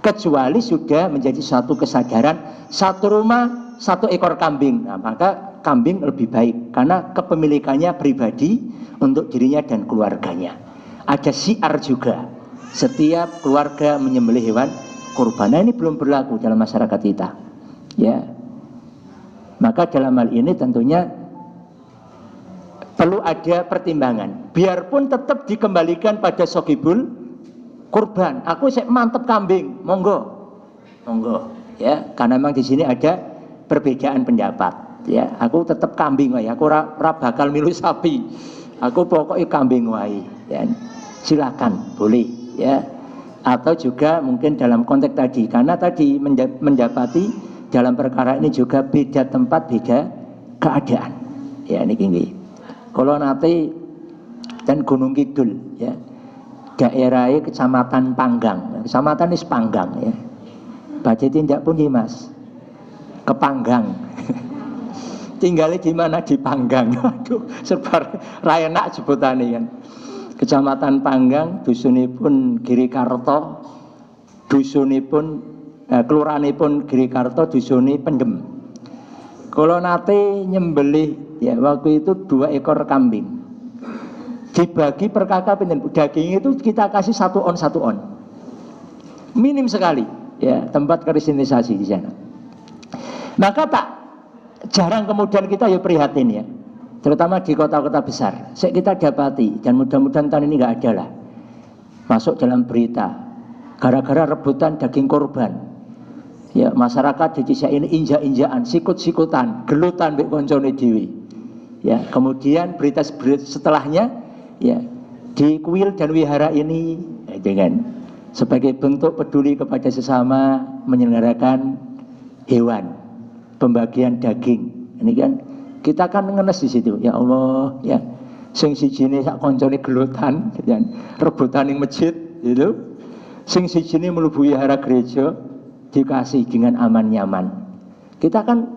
Kecuali sudah menjadi suatu kesadaran, 1 rumah 1 ekor kambing, nah, maka kambing lebih baik karena kepemilikannya pribadi untuk dirinya dan keluarganya. Ada syiar juga, setiap keluarga menyembelih hewan kurban. Nah, ini belum berlaku dalam masyarakat kita, ya. Maka dalam hal ini tentunya perlu ada pertimbangan. Biarpun tetap dikembalikan pada sogibul kurban. Aku sih mantep kambing, monggo, ya. Karena memang di sini ada perbedaan pendapat, ya. Aku tetap kambing wae. Aku ora bakal milu sapi. Aku pokoknya kambing wae, ya. Silakan, boleh, ya. Atau juga mungkin dalam konteks tadi, karena tadi mendapati dalam perkara ini juga beda tempat, beda keadaan, ya. Ini kalau nanti dan Gunung Kidul, ya, daerahnya kecamatan Panggang, kecamatan ini Panggang, ya. Baca tindak pun mas, ke Panggang. Tinggalnya di mana? Di Panggang. Aduh, sebar rayenak sebutannya kan. Kecamatan Panggang, dusunipun Girikarto, kelurahanipun Girikarto, dusuni Pendem. Kalau nate nyembelih, ya, waktu itu 2 ekor kambing. Dibagi per kakak pinten, daging itu kita kasih 1 on, 1 on. Minim sekali. ya, tempat kristenisasi di sana. Maka tak jarang kemudian kita ya prihatin ya, terutama di kota-kota besar. Kita dapati, dan mudah-mudahan tahun ini nggak ada lah, masuk dalam berita gara-gara rebutan daging korban. Ya, masyarakat di desa ini injak-injakan, sikut-sikutan, gelutan mbek koncone dhewe. Ya, kemudian berita setelahnya ya, di kuil dan wihara ini dengan sebagai bentuk peduli kepada sesama menyelenggarakan hewan, pembagian daging. Ini kan kita kan ngenes di situ. Ya Allah, ya. Sing sijine sak koncone gelutan, ya, rebutan ning masjid itu. Sing sijine mlebu wihara gereja dikasih dengan aman nyaman. Kita kan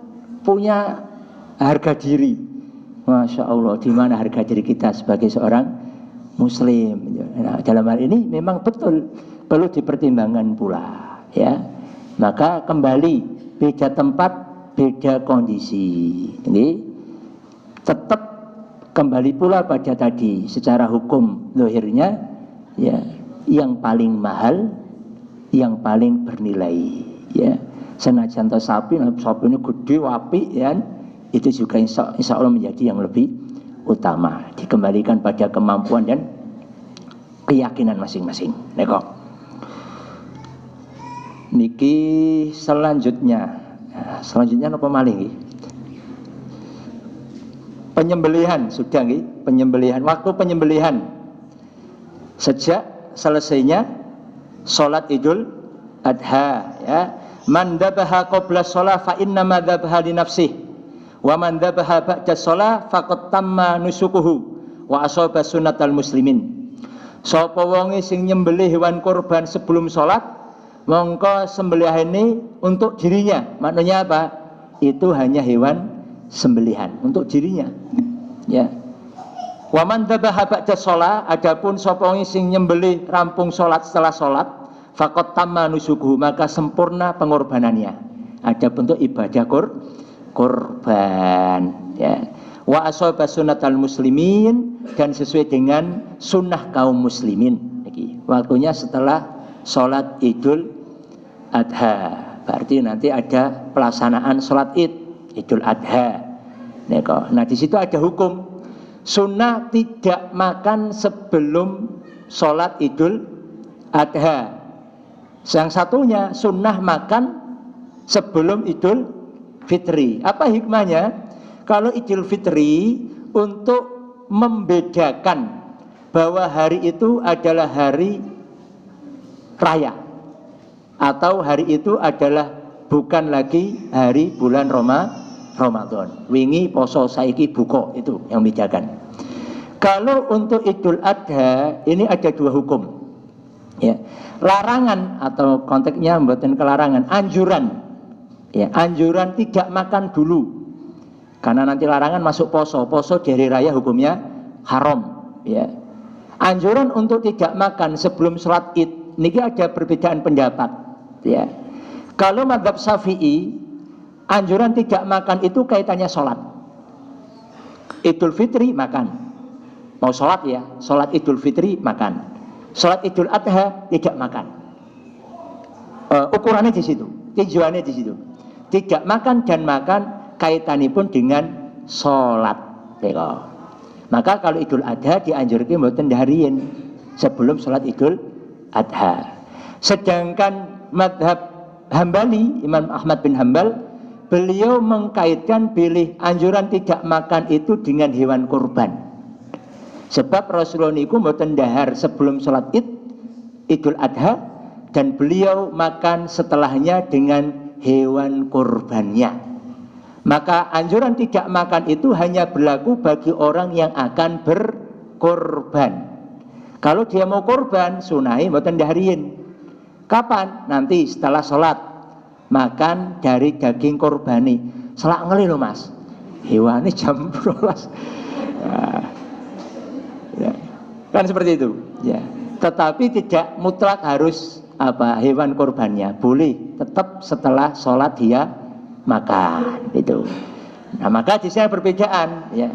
punya harga diri. Masya Allah, di mana harga diri kita sebagai seorang Muslim? Nah, dalam hal ini memang betul perlu dipertimbangkan pula, ya. Maka kembali beda tempat, beda kondisi. Ini tetap kembali pula pada tadi secara hukum zahirnya, ya, yang paling mahal, yang paling bernilai, ya. Senajan to sapi ini gede wapi, ya, itu juga insya Allah menjadi yang lebih utama, dikembalikan pada kemampuan dan keyakinan masing-masing. Neko. Niki selanjutnya apa malih? Penyembelihan sudah nggih, penyembelihan, waktu penyembelihan sejak selesainya salat Idul Adha, ya. Man dzabaha qabla shalah fa inna ma dzabaha li nafsihi wa man dzabaha ba'da shalah faqad tamma nusukuhu wa asaba sunnatal muslimin. Sapa wonge sing nyembelih hewan kurban sebelum salat, mongko sembelihane untuk dirinya. Maknanya apa? Itu hanya hewan sembelihan untuk dirinya, ya. Wa man dzabaha ba'da shalah, adapun sapa wonge sing nyembelih rampung salat setelah salat, faqad tamma nusukuhu, maka sempurna pengorbanannya. Ada bentuk ibadah korban, ya. Wa asaba sunnatal muslimin, dan sesuai dengan sunnah kaum muslimin. Waktunya setelah sholat Idul Adha, berarti nanti ada pelaksanaan sholat Idul Adha. Nah, di situ ada hukum sunnah tidak makan sebelum sholat Idul Adha. Yang satunya sunnah makan sebelum Idul Fitri. Apa hikmahnya? Kalau Idul Fitri untuk membedakan bahwa hari itu adalah hari raya, atau hari itu adalah bukan lagi hari bulan Ramadan. Wingi poso saiki buka, itu yang bedakan. Kalau untuk Idul Adha ini ada dua hukum, ya. Larangan atau konteksnya mboten kelarangan, anjuran, ya, anjuran tidak makan dulu. Karena nanti larangan masuk poso di hari raya hukumnya haram, ya. Anjuran untuk tidak makan sebelum sholat Id, niki ada perbedaan pendapat, ya. Kalau mazhab Syafi'i, anjuran tidak makan itu kaitannya sholat. Idul Fitri makan, mau sholat ya, sholat Idul Fitri makan, sholat Idul Adha tidak makan. Ukurannya di situ, tujuannya di situ. Tidak makan dan makan kaitanipun dengan sholat. Maka kalau Idul Adha dianjurkan mboten dahariyin sebelum sholat Idul Adha. Sedangkan madhab Hambali, Imam Ahmad bin Hambal, beliau mengkaitkan pilih anjuran tidak makan itu dengan hewan kurban. Sebab Rasulullah niku mboten dahar sebelum sholat Idul Adha, dan beliau makan setelahnya dengan hewan kurbannya. Maka anjuran tidak makan itu hanya berlaku bagi orang yang akan berkorban. Kalau dia mau korban, sunahi mboten dahariyin. Kapan? Nanti setelah sholat makan dari daging korbani. Selak ngeli loh mas, hewannya jam 12. Ya. Kan seperti itu, ya. Tetapi tidak mutlak harus hewan korbannya, boleh tetap setelah sholat dia makan itu. Nah, maka di sini perbedaan, ya.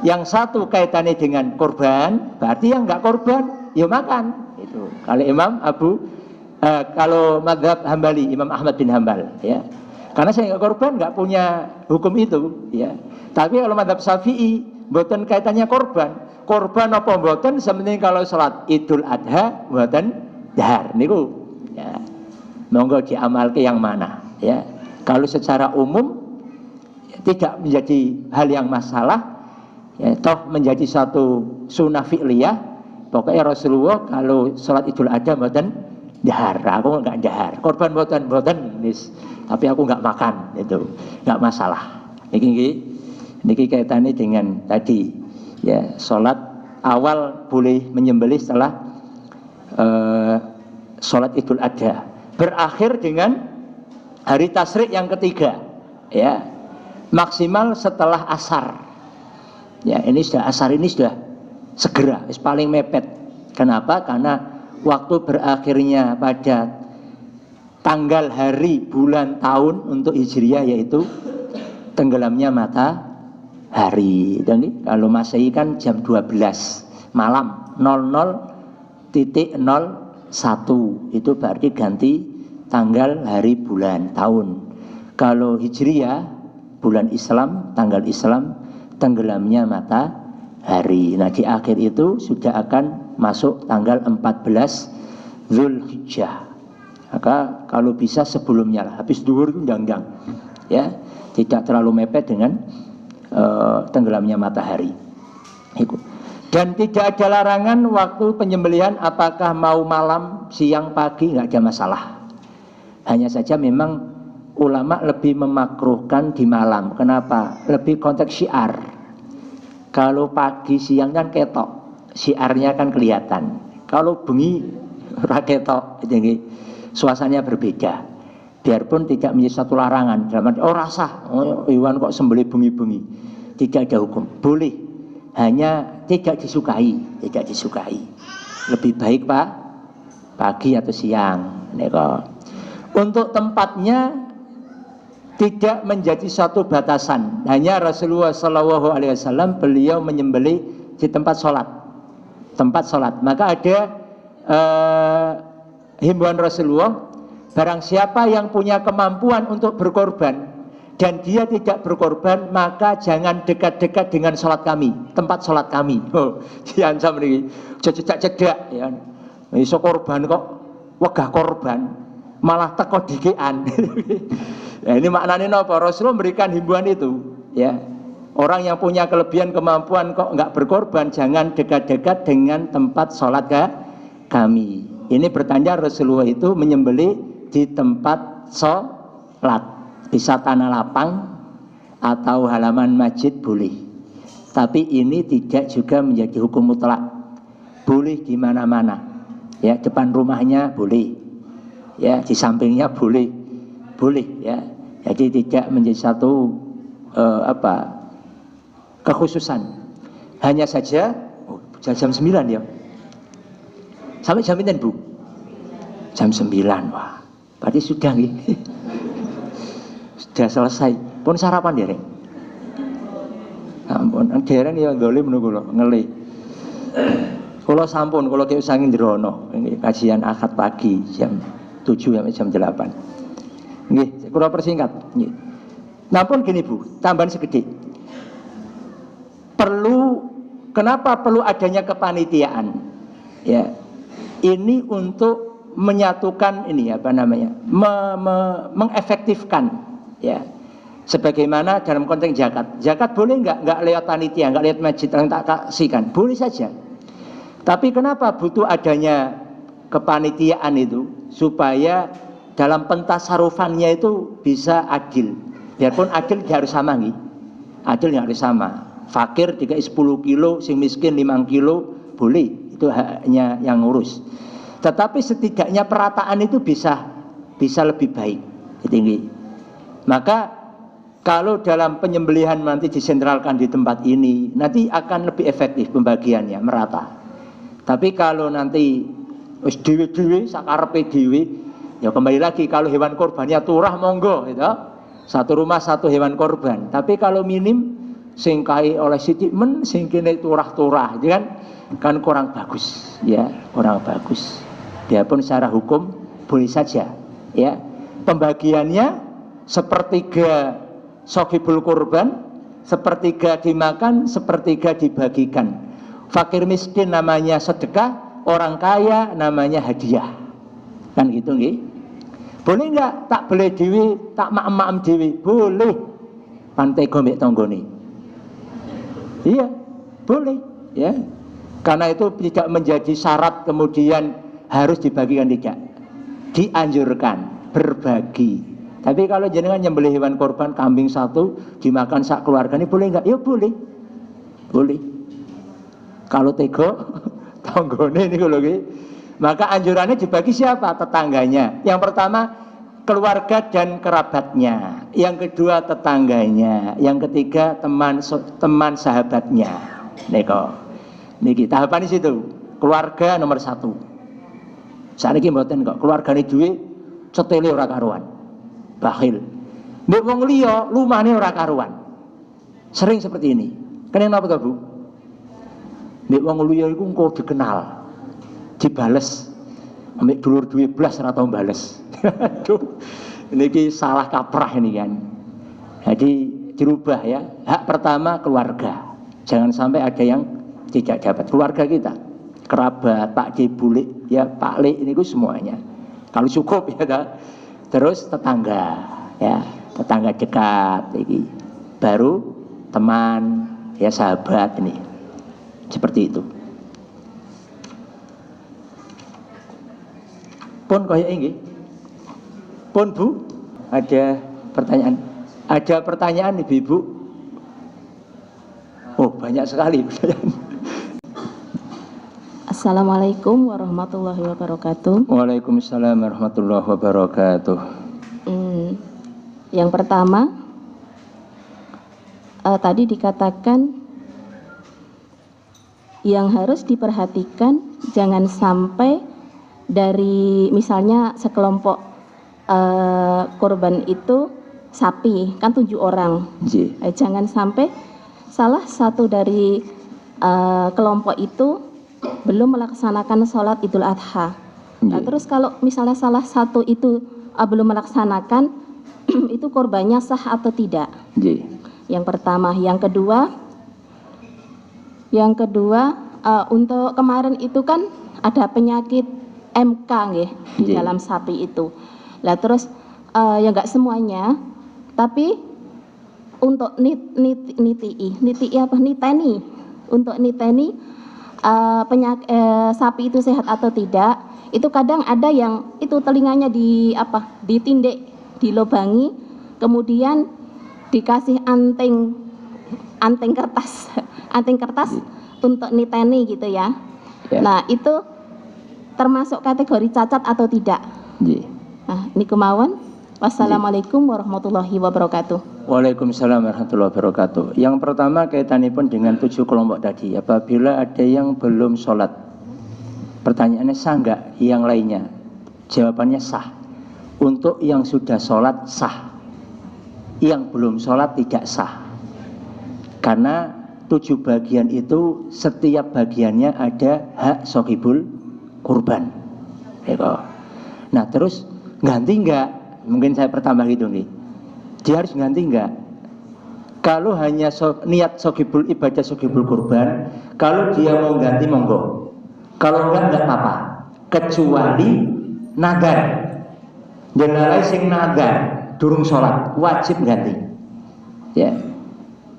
Yang satu kaitannya dengan korban, berarti yang enggak korban ya makan itu. Kalau Imam Abu Kalau madhab Hambali, Imam Ahmad bin Hambal, ya. Karena saya nggak korban, nggak punya hukum itu, ya. Tapi kalau madhab Syafi'i, mboten kaitannya korban. Korban apa mboten, sementing kalau sholat Idul Adha, mboten dahar, niku, ya. Monggo diamalke yang mana, ya. Kalau secara umum tidak menjadi hal yang masalah, ya, toh menjadi satu sunnah fi'liyah. Pokoknya Rasulullah kalau sholat Idul Adha mboten dahar, aku nggak dahar, korban boten, tapi aku nggak makan, itu nggak masalah. Niki kaitannya dengan tadi, ya, sholat awal boleh menyembelih setelah sholat Idul Adha, berakhir dengan hari tasyrik yang ketiga, ya, maksimal setelah asar, ya. Ini sudah asar, ini sudah segera, paling mepet. Kenapa? Karena waktu berakhirnya pada tanggal, hari, bulan, tahun untuk Hijriah, yaitu tenggelamnya matahari. Dan ini kalau Masehi kan jam 12 malam 00.01, itu berarti ganti tanggal, hari, bulan, tahun. Kalau Hijriah, bulan Islam, tanggal Islam, tenggelamnya matahari. Nah, di akhir itu sudah akan masuk tanggal 14 Zulhijjah. Maka kalau bisa sebelumnya lah, habis duhur itu undang-undang, ya, tidak terlalu mepet dengan tenggelamnya matahari. Dan tidak ada larangan waktu penyembelihan, apakah mau malam, siang, pagi, nggak ada masalah. Hanya saja memang ulama lebih memakruhkan di malam. Kenapa? Lebih konteks syiar. Kalau pagi, siang kan ketok, syiarnya kan kelihatan. Kalau bengi raketok, jadi suasananya berbeda. Biarpun tidak menjadi satu larangan, rasa, Iwan kok sembelih bengi-bengi, tidak ada hukum, boleh, hanya tidak disukai. Lebih baik Pak pagi atau siang. Untuk tempatnya tidak menjadi satu batasan, hanya Rasulullah SAW beliau menyembelih di tempat sholat. Maka ada himbauan Rasulullah, barang siapa yang punya kemampuan untuk berkorban dan dia tidak berkorban, maka jangan dekat-dekat dengan sholat kami, tempat sholat kami. Diancam nih, cedak, ya. Iso korban kok, wegah korban, malah teko dikean. Nah, ini maknanya apa? Rasulullah memberikan himbauan itu, ya. Orang yang punya kelebihan kemampuan kok nggak berkorban, jangan dekat-dekat dengan tempat sholat kami. Ini bertanda Rasulullah itu menyembelih di tempat sholat, bisa tanah lapang atau halaman masjid boleh. Tapi ini tidak juga menjadi hukum mutlak. Boleh di mana-mana, ya, depan rumahnya boleh, ya, di sampingnya boleh, ya. Jadi tidak menjadi satu kekhususan. Hanya saja jam 9 ya. Sampai jam ini Bu? Jam 9. Wah, berarti sudah nih. Sudah selesai. Pun sarapan dereng. Ampun, dereng ya dolim menunggu lo ngeli. Kalau sampun, kalau kayak usangin jerono, ini kajian akad pagi jam 7 sampai jam 8. Nggih, kalau persingkat. Nggih. Namun gini Bu, tambahan sedikit. Kenapa perlu adanya kepanitiaan? Ya, ini untuk menyatukan ini mengefektifkan, ya. Sebagaimana dalam konteks zakat boleh nggak lewat panitia, nggak lewat masjid yang tak kasihkan, boleh saja. Tapi kenapa butuh adanya kepanitiaan itu? Supaya dalam pentasarufannya itu bisa adil. Biarpun adil harus sama nih, adil harus sama. Fakir 10 kilo, sing miskin 5 kilo, boleh, itu hanya yang ngurus. Tetapi setidaknya perataan itu bisa lebih baik, tinggi. Maka kalau dalam penyembelihan nanti disentralkan di tempat ini, nanti akan lebih efektif pembagiannya, merata. Tapi kalau nanti dewe-dewe, sakarepe dewe, ya kembali lagi, kalau hewan korbannya turah monggo, gitu. Satu rumah satu hewan korban. Tapi kalau minim, sing kai oleh sithik men sing kene turah-turah, kan kurang bagus, ya, kurang bagus. Biarpun secara hukum boleh saja, ya. Pembagiannya sepertiga shogibul kurban, sepertiga dimakan, sepertiga dibagikan. Fakir miskin namanya sedekah, orang kaya namanya hadiah. Kan gitu nggih. Boleh enggak tak boleh dewi, tak mak-mak dewi? Boleh. Pantai gombek tonggone. Iya, boleh, ya. Karena itu tidak menjadi syarat kemudian harus dibagikan, tidak. Dianjurkan berbagi. Tapi kalau jenengan nyembelih hewan korban kambing satu dimakan sak keluarga ini boleh enggak? Ya boleh. Boleh. Kalau tego tonggone ini kalau gitu, maka anjurannya dibagi siapa? Tetangganya. Yang pertama keluarga dan kerabatnya. Yang kedua tetangganya. Yang ketiga teman sahabatnya. Niki tahapan di situ. Keluarga nomor 1. Saat ini mboten kok. Keluarga ini duwe cetele ora karuan. Bakhil. Mbok wong liya lumane ora karuan. Sering seperti ini. Kenapa to, Bu? Mbok wong liya iku engko dikenal. Dibales. Ambek dulur duwe blas ora tau bales. Aduh. Niki salah kaprah ini kan. Jadi dirubah ya. Hak pertama keluarga. Jangan sampai ada yang tidak dapat. Keluarga kita, kerabat, Pak D, Bulik, ya Pak Le, ini semuanya. Kalau cukup ya. Terus tetangga, ya tetangga dekat, ini. Baru teman, ya sahabat ini. Seperti itu. Pun kayak ini. Pun Bu, ada pertanyaan. Ada pertanyaan Ibu. Oh, banyak sekali pertanyaan. Assalamualaikum warahmatullahi wabarakatuh. Waalaikumsalam warahmatullahi wabarakatuh. Yang pertama, tadi dikatakan yang harus diperhatikan jangan sampai dari misalnya sekelompok korban itu sapi, kan 7 orang. Jangan sampai salah satu dari kelompok itu belum melaksanakan sholat Idul Adha. Nah, terus kalau misalnya salah satu itu belum melaksanakan, itu korbannya sah atau tidak? Yang pertama, yang kedua, untuk kemarin itu kan ada penyakit MK nggih di dalam sapi itu. Lah terus ya enggak semuanya, tapi untuk niteni sapi itu sehat atau tidak, itu kadang ada yang itu telinganya ditindek, dilobangi, kemudian dikasih anting kertas untuk niteni gitu ya. Nah itu termasuk kategori cacat atau tidak? Nah ini kemauan. Wassalamualaikum warahmatullahi wabarakatuh. Waalaikumsalam warahmatullahi wabarakatuh. Yang pertama kaitanipun dengan 7 kelompok tadi. Apabila ada yang belum sholat, pertanyaannya sah enggak? Yang lainnya jawabannya sah. Untuk yang sudah sholat sah, yang belum sholat tidak sah. Karena 7 bagian itu setiap bagiannya ada hak shogibul kurban. Nah terus ganti enggak? Mungkin saya pertambah gitu nih. Dia harus ganti enggak? Kalau hanya niat ibadah shogibul kurban, kalau dia mau ganti monggo. Kalau enggak apa-apa. Kecuali nadar. Jenengan sing nadar durung sholat wajib ganti. Ya.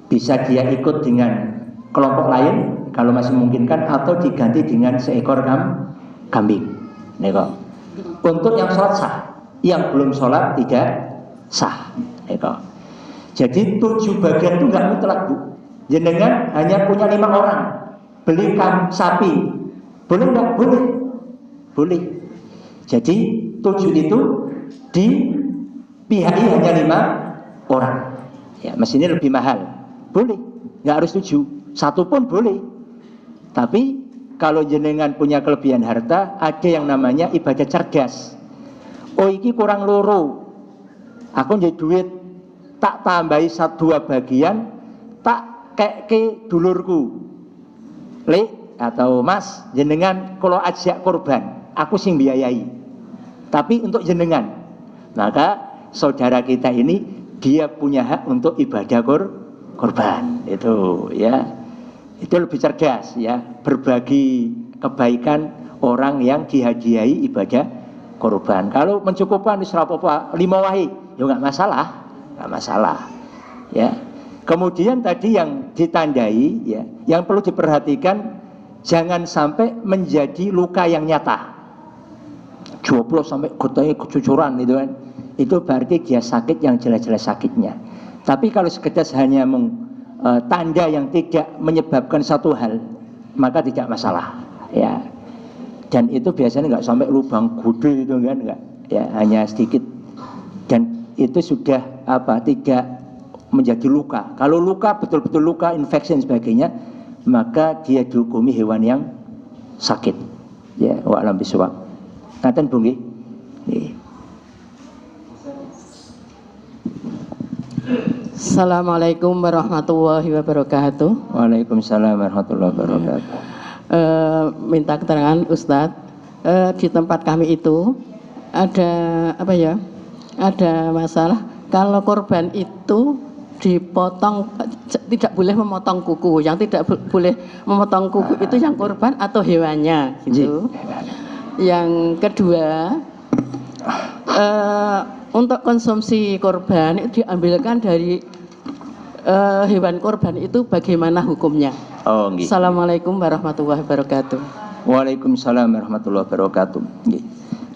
Bisa dia ikut dengan kelompok lain kalau masih memungkinkan, atau diganti dengan seekor kambing. Nego. Untuk yang sholat sah, yang belum sholat tidak sah. Jadi 7 bagian itu enggak mutlak, Bu. Jenengan hanya punya 5 orang, beli sapi, boleh enggak? Boleh. Boleh. Jadi 7 itu dipihaki hanya 5 orang. Ya, mesinnya lebih mahal. Boleh. Enggak harus 7. 1 pun boleh. Tapi kalau jenengan punya kelebihan harta, ada yang namanya ibadah cerdas. Oh iki kurang loro, aku jadi duit, tak tambahi 1-2 bagian, tak keke dulurku, Le atau Mas, jenengan kalau ajak korban, aku sing biayai. tapi untuk jenengan. Maka saudara kita ini dia punya hak untuk ibadah korban. Itu ya. Itu lebih cerdas ya, berbagi kebaikan orang yang dihadiahi ibadah korban. Kalau mencukupkan wis ora apa-apa, 5 wae, ya enggak masalah. Ya. Kemudian tadi yang ditandai ya, yang perlu diperhatikan jangan sampai menjadi luka yang nyata. Joplos sampai gotongnya kecucuran gitu kan. Itu berarti dia sakit yang jelas-jelas sakitnya. Tapi kalau sekedar hanya tanda yang tidak menyebabkan satu hal, maka tidak masalah ya. Dan itu biasanya nggak sampai lubang gede itu kan, enggak ya, hanya sedikit. Dan itu sudah tidak menjadi luka. Kalau luka betul-betul luka, infeksi dan sebagainya, maka dia dihukumi hewan yang sakit. Ya, wa alam bisawab. Ngaten Bu nggih. Nggih. Assalamualaikum warahmatullahi wabarakatuh. Waalaikumsalam warahmatullahi wabarakatuh. Minta keterangan Ustadz, di tempat kami itu ada ada masalah kalau korban itu dipotong, tidak boleh memotong kuku. Yang tidak boleh memotong kuku itu yang korban atau hewannya gitu. Yang kedua, untuk konsumsi korban itu diambilkan dari hewan korban itu bagaimana hukumnya? Oh, nggih. Assalamualaikum warahmatullahi wabarakatuh. Waalaikumsalam warahmatullahi wabarakatuh. Nggih.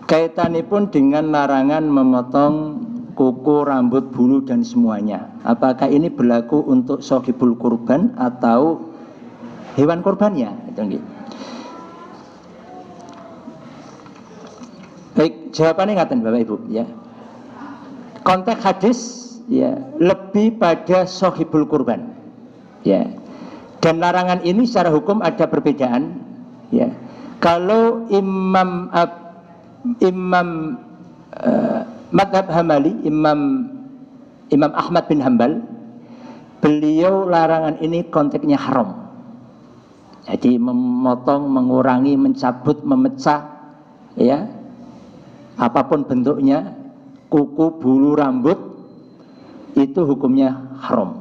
Kaitanipun dengan larangan memotong kuku, rambut, bulu dan semuanya. Apakah ini berlaku untuk sohibul kurban atau hewan korbannya? Itu nggih. Baik, jawabannya ngaten Bapak Ibu ya. Konteks hadis ya lebih pada sohibul kurban ya. Dan larangan ini secara hukum ada perbedaan ya. Kalau Imam Madhab Hambali, Imam Ahmad bin Hambal, beliau larangan ini konteksnya haram. Jadi memotong, mengurangi, mencabut, memecah ya, apapun bentuknya, kuku, bulu, rambut, itu hukumnya haram.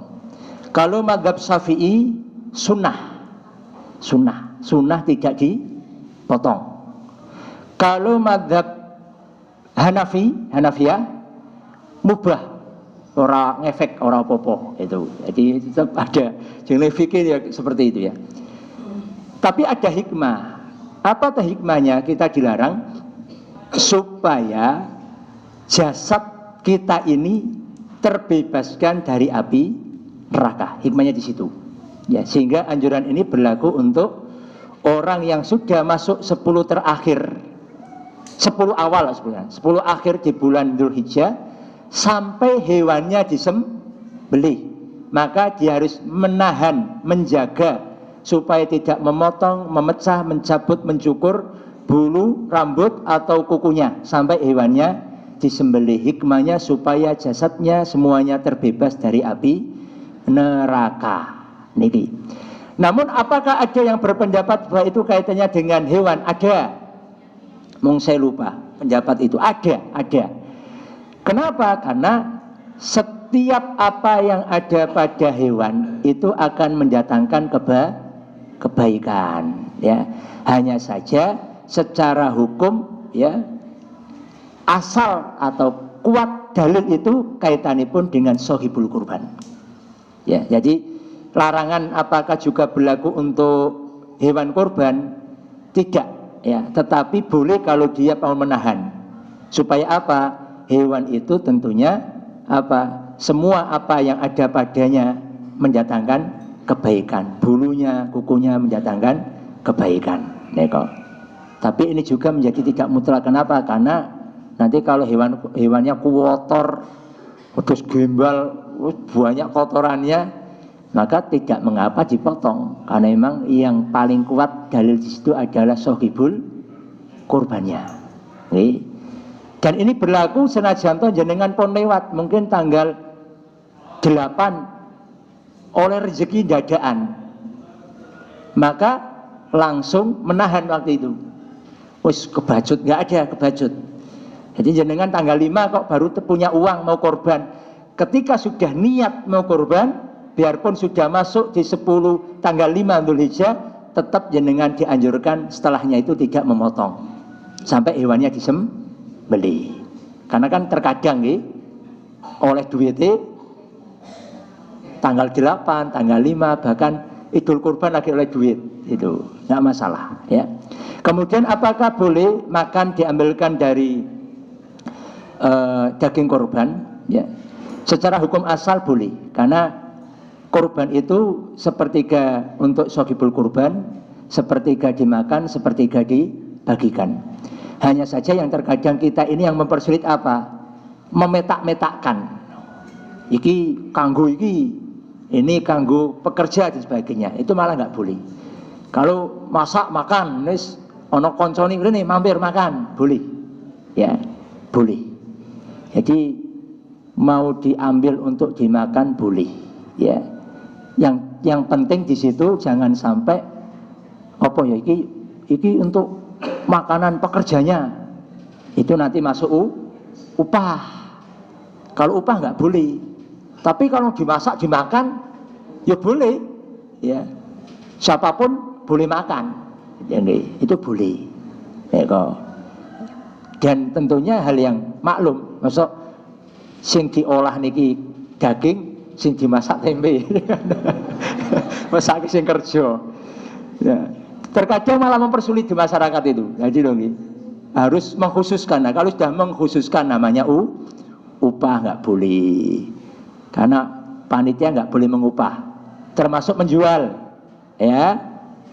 Kalau mazhab Syafi'i sunnah tidak dipotong. Kalau mazhab Hanafiyah mubah, ora ngefek, ora apa-apa itu. Jadi tetap ada jenenge fikih ya seperti itu ya. Tapi ada hikmah. Apa hikmahnya kita dilarang? Supaya jasad kita ini terbebaskan dari api neraka. Hikmahnya di situ. Ya, sehingga anjuran ini berlaku untuk orang yang sudah masuk 10 terakhir, 10 awal sebenarnya, 10 akhir di bulan Dzulhijjah sampai hewannya disembelih. Maka dia harus menahan, menjaga supaya tidak memotong, memecah, mencabut, mencukur bulu, rambut atau kukunya sampai hewannya disembelih. Hikmahnya supaya jasadnya semuanya terbebas dari api neraka. Niki. Namun apakah ada yang berpendapat bahwa itu kaitannya dengan hewan? Ada. Mung saya lupa pendapat itu. Ada. Kenapa? Karena setiap apa yang ada pada hewan itu akan mendatangkan kebaikan. Ya. Hanya saja secara hukum ya asal atau kuat dalil itu kaitannya pun dengan sohibul kurban. Ya, jadi larangan apakah juga berlaku untuk hewan kurban? Tidak ya, tetapi boleh kalau dia mau menahan. Supaya apa? Hewan itu tentunya semua apa yang ada padanya mendatangkan kebaikan. Bulunya, kukunya mendatangkan kebaikan. Neko. Tapi ini juga menjadi tidak mutlak. Kenapa? Karena nanti kalau hewannya kotor, terus gembal, banyak kotorannya, maka tidak mengapa dipotong, karena memang yang paling kuat dalil di situ adalah sohibul kurbannya. Dan ini berlaku senajan to jenengan pun lewat mungkin tanggal 8 oleh rezeki dadaan, maka langsung menahan waktu itu. Wis kebacut, nggak ada kebacut. Jadi jenengan tanggal 5 kok baru punya uang mau korban. Ketika sudah niat mau korban, biarpun sudah masuk di 10 tanggal 5 Dzulhijjah, tetap jenengan dianjurkan setelahnya itu tidak memotong sampai hewannya disembelih. Karena kan terkadang oleh duitnya tanggal 8, tanggal 5, bahkan Idul Kurban lagi oleh duit, itu nggak masalah ya. Kemudian apakah boleh makan diambilkan dari daging korban? Ya, secara hukum asal boleh, karena korban itu sepertiga untuk shogibul kurban, sepertiga dimakan, sepertiga dibagikan. Hanya saja yang terkadang kita ini yang mempersulit apa? Memetak-metakkan. Iki kanggo iki, ini kanggo pekerja dan sebagainya. Itu malah nggak boleh. Kalau masak makan, nis ono konconi ini mampir makan, boleh. Ya, boleh. Jadi mau diambil untuk dimakan boleh, ya. Yang penting di situ jangan sampai apa ya iki untuk makanan pekerjanya. Itu nanti masuk upah. Kalau upah nggak boleh. Tapi kalau dimasak dimakan ya boleh, ya. Siapapun boleh makan. Jadi itu boleh. Ya kok. Dan tentunya hal yang maklum, masuk sing diolah niki daging, sing dimasak tempe. Masak sing kerja. Ya. Terkadang malah mempersulit di masyarakat itu. Jadi dong, harus mengkhususkan. Nah, kalau sudah mengkhususkan namanya upah nggak boleh. Karena panitia nggak boleh mengupah. Termasuk menjual, ya.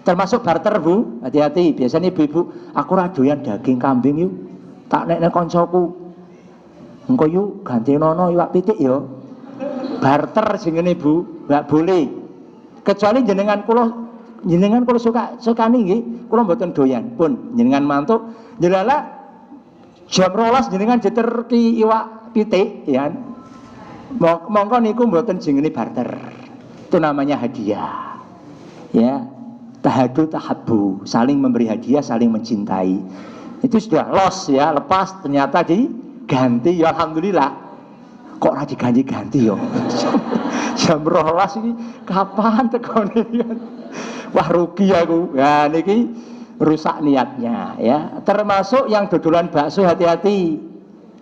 Termasuk barter, Bu. Hati-hati. Biasanya ibu-ibu, aku radoyan daging kambing yuk. Tak nek koncoku. Engko yuk ganti nono iwak pitik yo. Barter sing ngene Bu, enggak boleh. Kecuali jenengan kula sukani nggih, kula mboten doyan. Pun jenengan mantuk jelala jam 12 jenengan diterki iwak pitik ya. Monggo niku mboten jenenge barter. Itu namanya hadiah. Ya, tahadu tahabbu, saling memberi hadiah, saling mencintai. Itu sudah loss ya, lepas ternyata diganti ya alhamdulillah. Kok ora diganti-ganti yo. Jam 12 iki kapan tekone ya. Wah rugi aku. Ya niki rusak niatnya ya. Termasuk yang dodolan bakso hati-hati.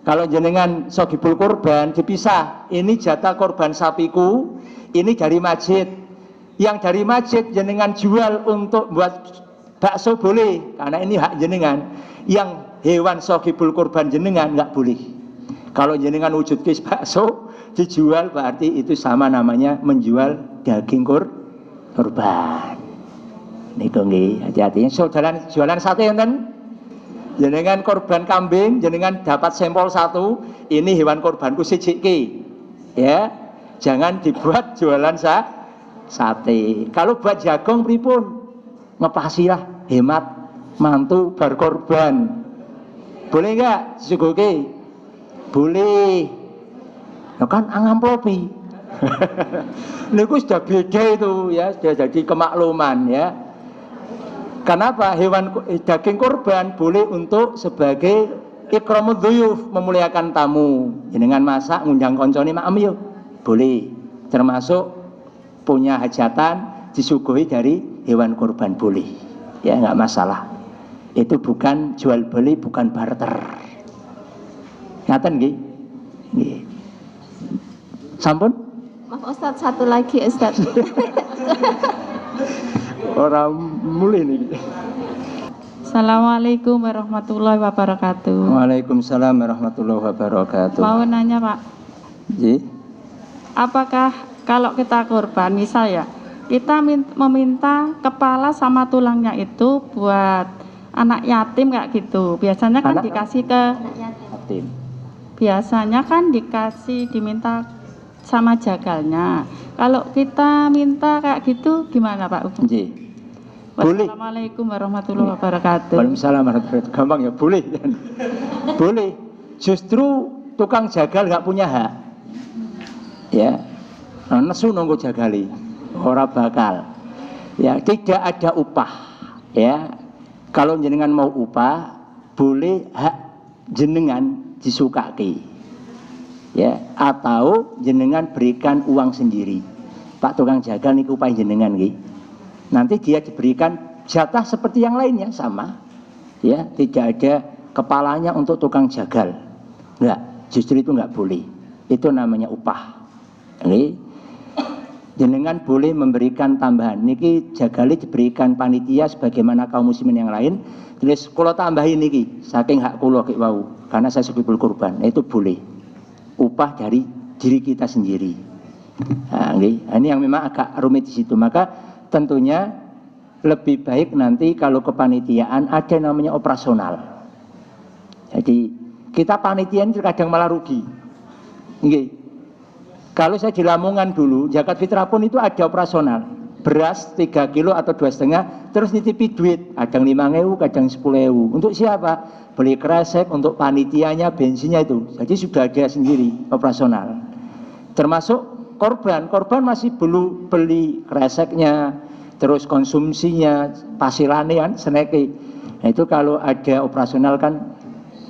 Kalau jenengan shogibul kurban dipisah. Ini jatah korban sapiku, ini dari masjid. Yang dari masjid jenengan jual untuk buat bakso boleh, karena ini hak jenengan. Yang hewan shogibul kurban jenengan nggak boleh. Kalau jenengan wujud kis bakso dijual, berarti itu sama namanya menjual daging kurban. Niku nggih, hati-hati. So, jualan sate enten. Jenengan korban kambing, jenengan dapat sampel 1, ini hewan korbanku sijiki. Ya. Jangan dibuat jualan sate. Kalau buat jagung pripun? Ngepasilah, hemat, mantu bar korban. Boleh enggak disuguhke? Boleh. Ya kan angamplopi. Niku sudah beda itu ya, sudah jadi kemakluman ya. Kenapa? Daging kurban boleh untuk sebagai ikramud dzuyuf, memuliakan tamu. Jenengan masak ngundang koncone maem yo. Boleh. Termasuk punya hajatan disuguhi dari hewan kurban boleh. Ya enggak masalah. Itu bukan jual beli, bukan barter. Ngaten nggih? Nggih. Sampun? Maaf Ustadz, satu lagi Ustadz. Orang mulai nih. Assalamualaikum warahmatullahi wabarakatuh. Waalaikumsalam warahmatullahi wabarakatuh. Mau nanya Pak, Ji? apakah kalau kita kurban, misal ya, kita meminta kepala sama tulangnya itu buat anak yatim kayak gitu. Biasanya kan Anak dikasih ke Yatim. biasanya kan diminta sama jagalnya. Kalau kita minta kayak gitu gimana Pak? Ji. Boleh. Wassalamualaikum warahmatullahi wabarakatuh. Waalaikumsalam warahmatullahi wabarakatuh. Gampang ya, boleh. Boleh. Justru tukang jagal nggak punya hak. Ya. Nah, nesu nunggu jagali. Ora bakal. Ya, tidak ada upah. Ya. Kalau jenengan mau upah, boleh hak jenengan disukake. Ya, atau jenengan berikan uang sendiri. Pak tukang jagal niku upah jenengan nggih. Nanti dia diberikan jatah seperti yang lainnya sama. Ya, tidak ada kepalanya untuk tukang jagal. Enggak, justru itu enggak boleh. Itu namanya upah. Nggih. Jenengan boleh memberikan tambahan. Niki jagale diberikan panitia sebagaimana kaum muslimin yang lain. Terus kula tambahin niki saking hak kula kek wau karena saya sebibul kurban. Itu boleh. Upah dari diri kita sendiri. Nah, ini yang memang agak rumit di situ. Maka tentunya lebih baik nanti kalau kepanitiaan ada namanya operasional. Jadi kita panitia ini terkadang malah rugi. Nggih. Kalau saya di Lamongan dulu, zakat fitrah pun itu ada operasional. Beras 3 kilo atau 2,5, terus nitipi duit, kadang 5.000, kadang 10.000. Untuk siapa? Beli kresek, untuk panitianya, bensinnya itu. Jadi sudah ada sendiri operasional. Termasuk korban masih belum beli kreseknya, terus konsumsinya, pasilane kan, seneki. Nah itu kalau ada operasional kan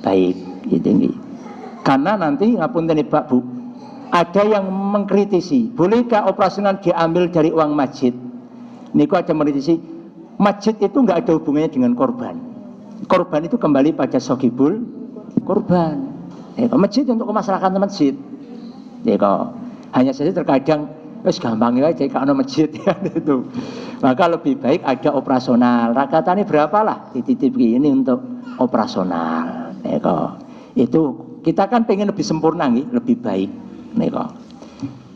baik, gitu. Karena nanti ngapunten Pak Bu, ada yang mengkritisi, bolehkah operasional diambil dari uang masjid? Niku ada mengkritisi, masjid itu nggak ada hubungannya dengan korban. Korban itu kembali pada sogibul korban. Masjid untuk kemaslahatan masjid. Hanya saja terkadang gampang ya jadi kalau masjid ya itu. Maka lebih baik ada operasional. Rakatannya berapa lah dititip ini untuk operasional. Itu kita kan pengen lebih sempurna nih, lebih baik.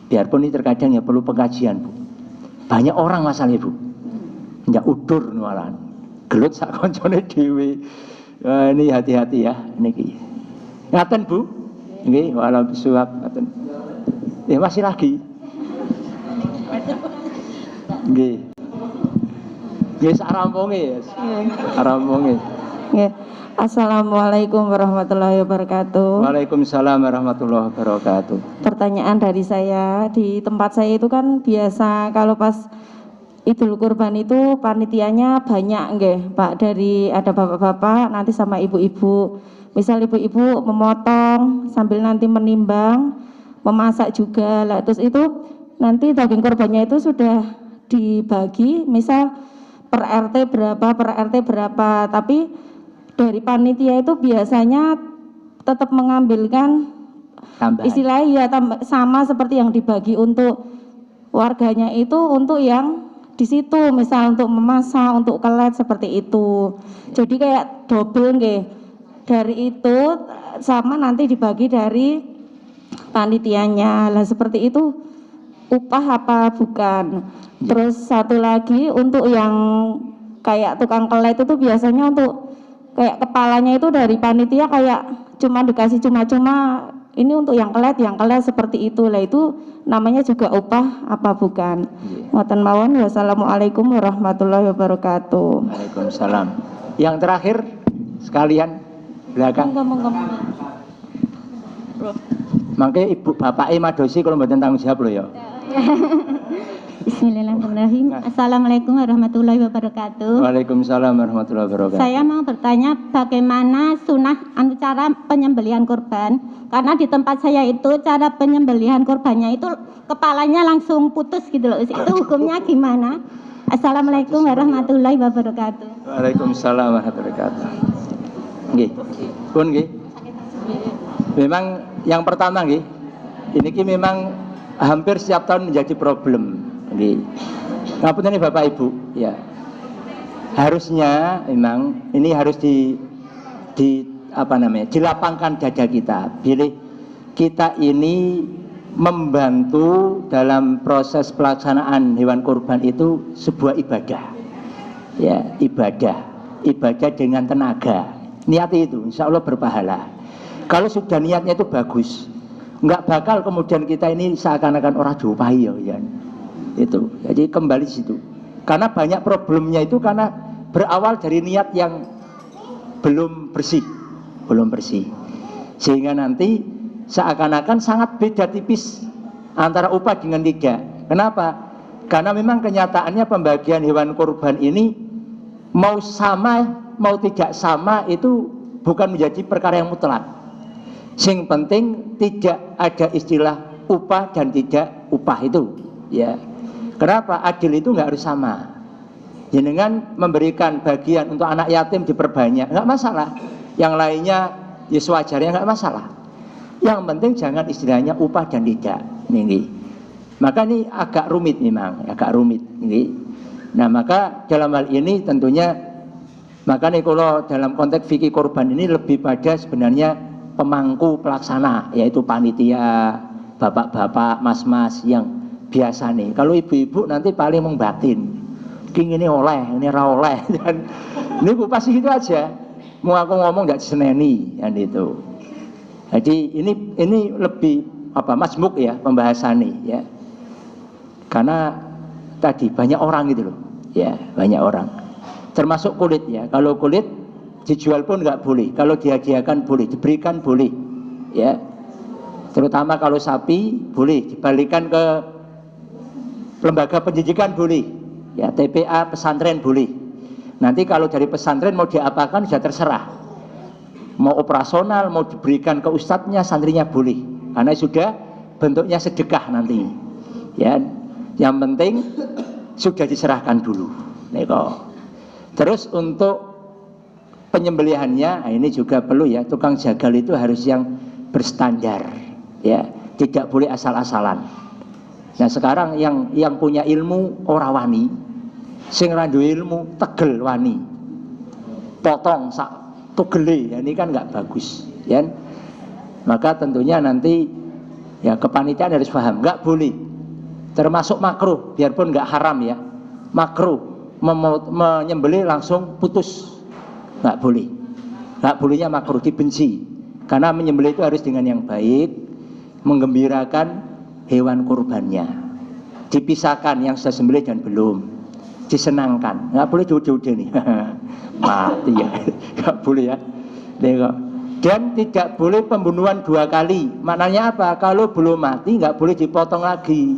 Biarpun ini terkadang ya perlu pengkajian Bu. Banyak orang masalahnya Bu, nggak udur nualan, gelut sak koncone dewe. Ini hati-hati ya, niki. Ngaten Bu, nggih, walau suap ngaten. Masih lagi. Nggih. Nggih sak rampunge ya. Rampunge. Nggih. Assalamualaikum warahmatullahi wabarakatuh. Waalaikumsalam warahmatullahi wabarakatuh. Pertanyaan dari saya, di tempat saya itu kan biasa kalau pas Idul Kurban itu panitianya banyak nggih, Pak, dari ada bapak-bapak nanti sama ibu-ibu. Misal ibu-ibu memotong sambil nanti menimbang, memasak juga. Lah terus itu nanti daging kurbannya itu sudah dibagi misal per RT berapa, tapi dari panitia itu biasanya tetap mengambilkan tambahan. Istilahnya ya sama seperti yang dibagi untuk warganya itu untuk yang di situ, misal untuk memasak, untuk kelet seperti itu. Jadi kayak double nggih. Dari itu sama nanti dibagi dari panitianya. Lah seperti itu upah apa bukan? Terus satu lagi untuk yang kayak tukang kelet itu biasanya untuk kayak kepalanya itu dari panitia kayak cuma dikasih cuma-cuma, ini untuk yang kelet seperti itu. Lah itu namanya juga upah apa bukan? Ngoten mawon. Wassalamualaikum warahmatullahi wabarakatuh. Waalaikumsalam. Yang terakhir sekalian belakang. Makanya ibu bapak madosi kalau mboten tanggung jawab loh ya. Bismillahirrahmanirrahim. Assalamualaikum warahmatullahi wabarakatuh. Waalaikumsalam warahmatullahi wabarakatuh. Saya mau bertanya bagaimana sunnah cara penyembelihan korban. Karena di tempat saya itu cara penyembelihan korbannya itu kepalanya langsung putus gitu loh. Itu hukumnya gimana? Assalamualaikum warahmatullahi wabarakatuh. Waalaikumsalam warahmatullahi wabarakatuh. Nggih. Pun nggih. Memang yang pertama nggih, ini memang hampir setiap tahun menjadi problem. Ngapunten Bapak Ibu, ya. Harusnya memang ini harus dilapangkan dada kita. Bila kita ini membantu dalam proses pelaksanaan hewan kurban itu sebuah ibadah. Ya, ibadah dengan tenaga. Niat itu insya Allah berpahala. Kalau sudah niatnya itu bagus, nggak bakal kemudian kita ini seakan-akan orang diupahi ya. Itu jadi kembali situ karena banyak problemnya itu karena berawal dari niat yang belum bersih sehingga nanti seakan-akan sangat beda tipis antara upah dengan tidak. Kenapa? Karena memang kenyataannya pembagian hewan kurban ini mau sama mau tidak sama itu bukan menjadi perkara yang mutlak. Sing penting tidak ada istilah upah dan tidak upah itu, ya. Kenapa? Adil itu nggak harus sama. Jenengan memberikan bagian untuk anak yatim diperbanyak, nggak masalah. Yang lainnya ya sewajarnya, nggak masalah. Yang penting jangan istilahnya upah dan tidak. Nih. Maka ini agak rumit memang, agak rumit. Nih. Nah maka dalam hal ini tentunya, maka nih kalau dalam konteks fikih korban ini lebih pada sebenarnya pemangku pelaksana, yaitu panitia, bapak-bapak, mas-mas yang biasa nih. Kalau ibu-ibu nanti paling membatin, king ini oleh, ini ra oleh, dan ini pasti gitu aja. Mau aku ngomong nggak diseneni, kan itu. Jadi ini lebih apa majmuk ya pembahasan nih ya. Karena tadi banyak orang gitu loh, ya banyak orang. Termasuk kulit ya. Kalau kulit dijual pun nggak boleh. Kalau dihadiahkan boleh, diberikan boleh, ya. Terutama kalau sapi boleh dibalikan ke lembaga pendidikan boleh, ya TPA pesantren boleh. Nanti kalau dari pesantren mau diapakan sudah terserah. Mau operasional, mau diberikan ke ustadznya, santrinya boleh. Karena sudah bentuknya sedekah nanti. Ya, yang penting sudah diserahkan dulu. Neko. Terus untuk penyembelihannya, nah ini juga perlu ya. Tukang jagal itu harus yang berstandar, ya. Tidak boleh asal-asalan. Nah sekarang yang punya ilmu ora wani, sing ra duwe ilmu tegel wani, potong sak tugele, ya ini kan nggak bagus, ya. Maka tentunya nanti ya kepanitiaan harus paham, nggak boleh, termasuk makruh, biarpun nggak haram ya, makruh menyembelih langsung putus, nggak boleh, nggak bolehnya makruh, dibenci, karena menyembelih itu harus dengan yang baik, menggembirakan hewan kurbannya, dipisahkan yang sudah sembelih dan belum, disenangkan, nggak boleh jauh-jauh nih, mati ya, nggak boleh ya. Dan tidak boleh pembunuhan 2 kali. Maknanya apa? Kalau belum mati nggak boleh dipotong lagi.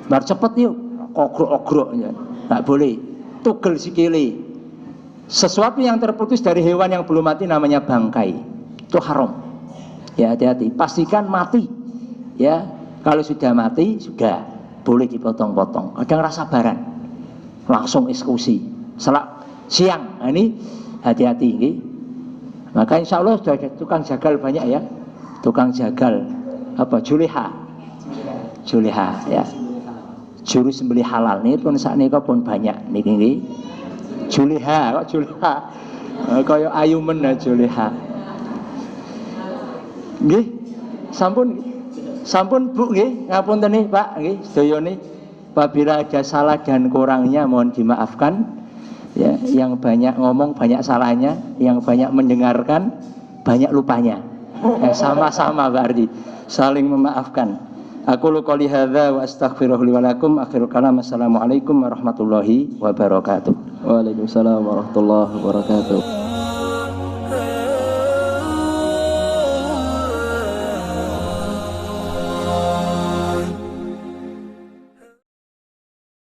Bar cepet yuk, ogrok-ogrok, ya. Nggak boleh. Tugel sikile. Sesuatu yang terputus dari hewan yang belum mati namanya bangkai. Itu haram. Ya hati-hati. Pastikan mati. Ya, kalau sudah mati sudah boleh dipotong-potong. Kadang rasa baran, langsung eksekusi. Selak siang. Nah, ini hati-hati. Ini. Maka insya Allah sudah ada tukang jagal banyak ya. Tukang jagal apa? Juleha ya. Juru sembelih halal nih pun saat ini pun banyak nih. Juleha, kok juleha? Kaya ayumen ya juleha. Nggih, sampun Bu nggih, ngapunten nih Pak nggih, sedaya nih. Apabila ada salah dan kurangnya mohon dimaafkan. Ya, yang banyak ngomong banyak salahnya, yang banyak mendengarkan banyak lupanya. Sama-sama berarti saling memaafkan. Aku qouli hadza wa astaghfiruhu li wa lakum. Akhirul kalam. Assalamualaikum warahmatullahi wabarakatuh. Waalaikumsalam warahmatullahi wabarakatuh.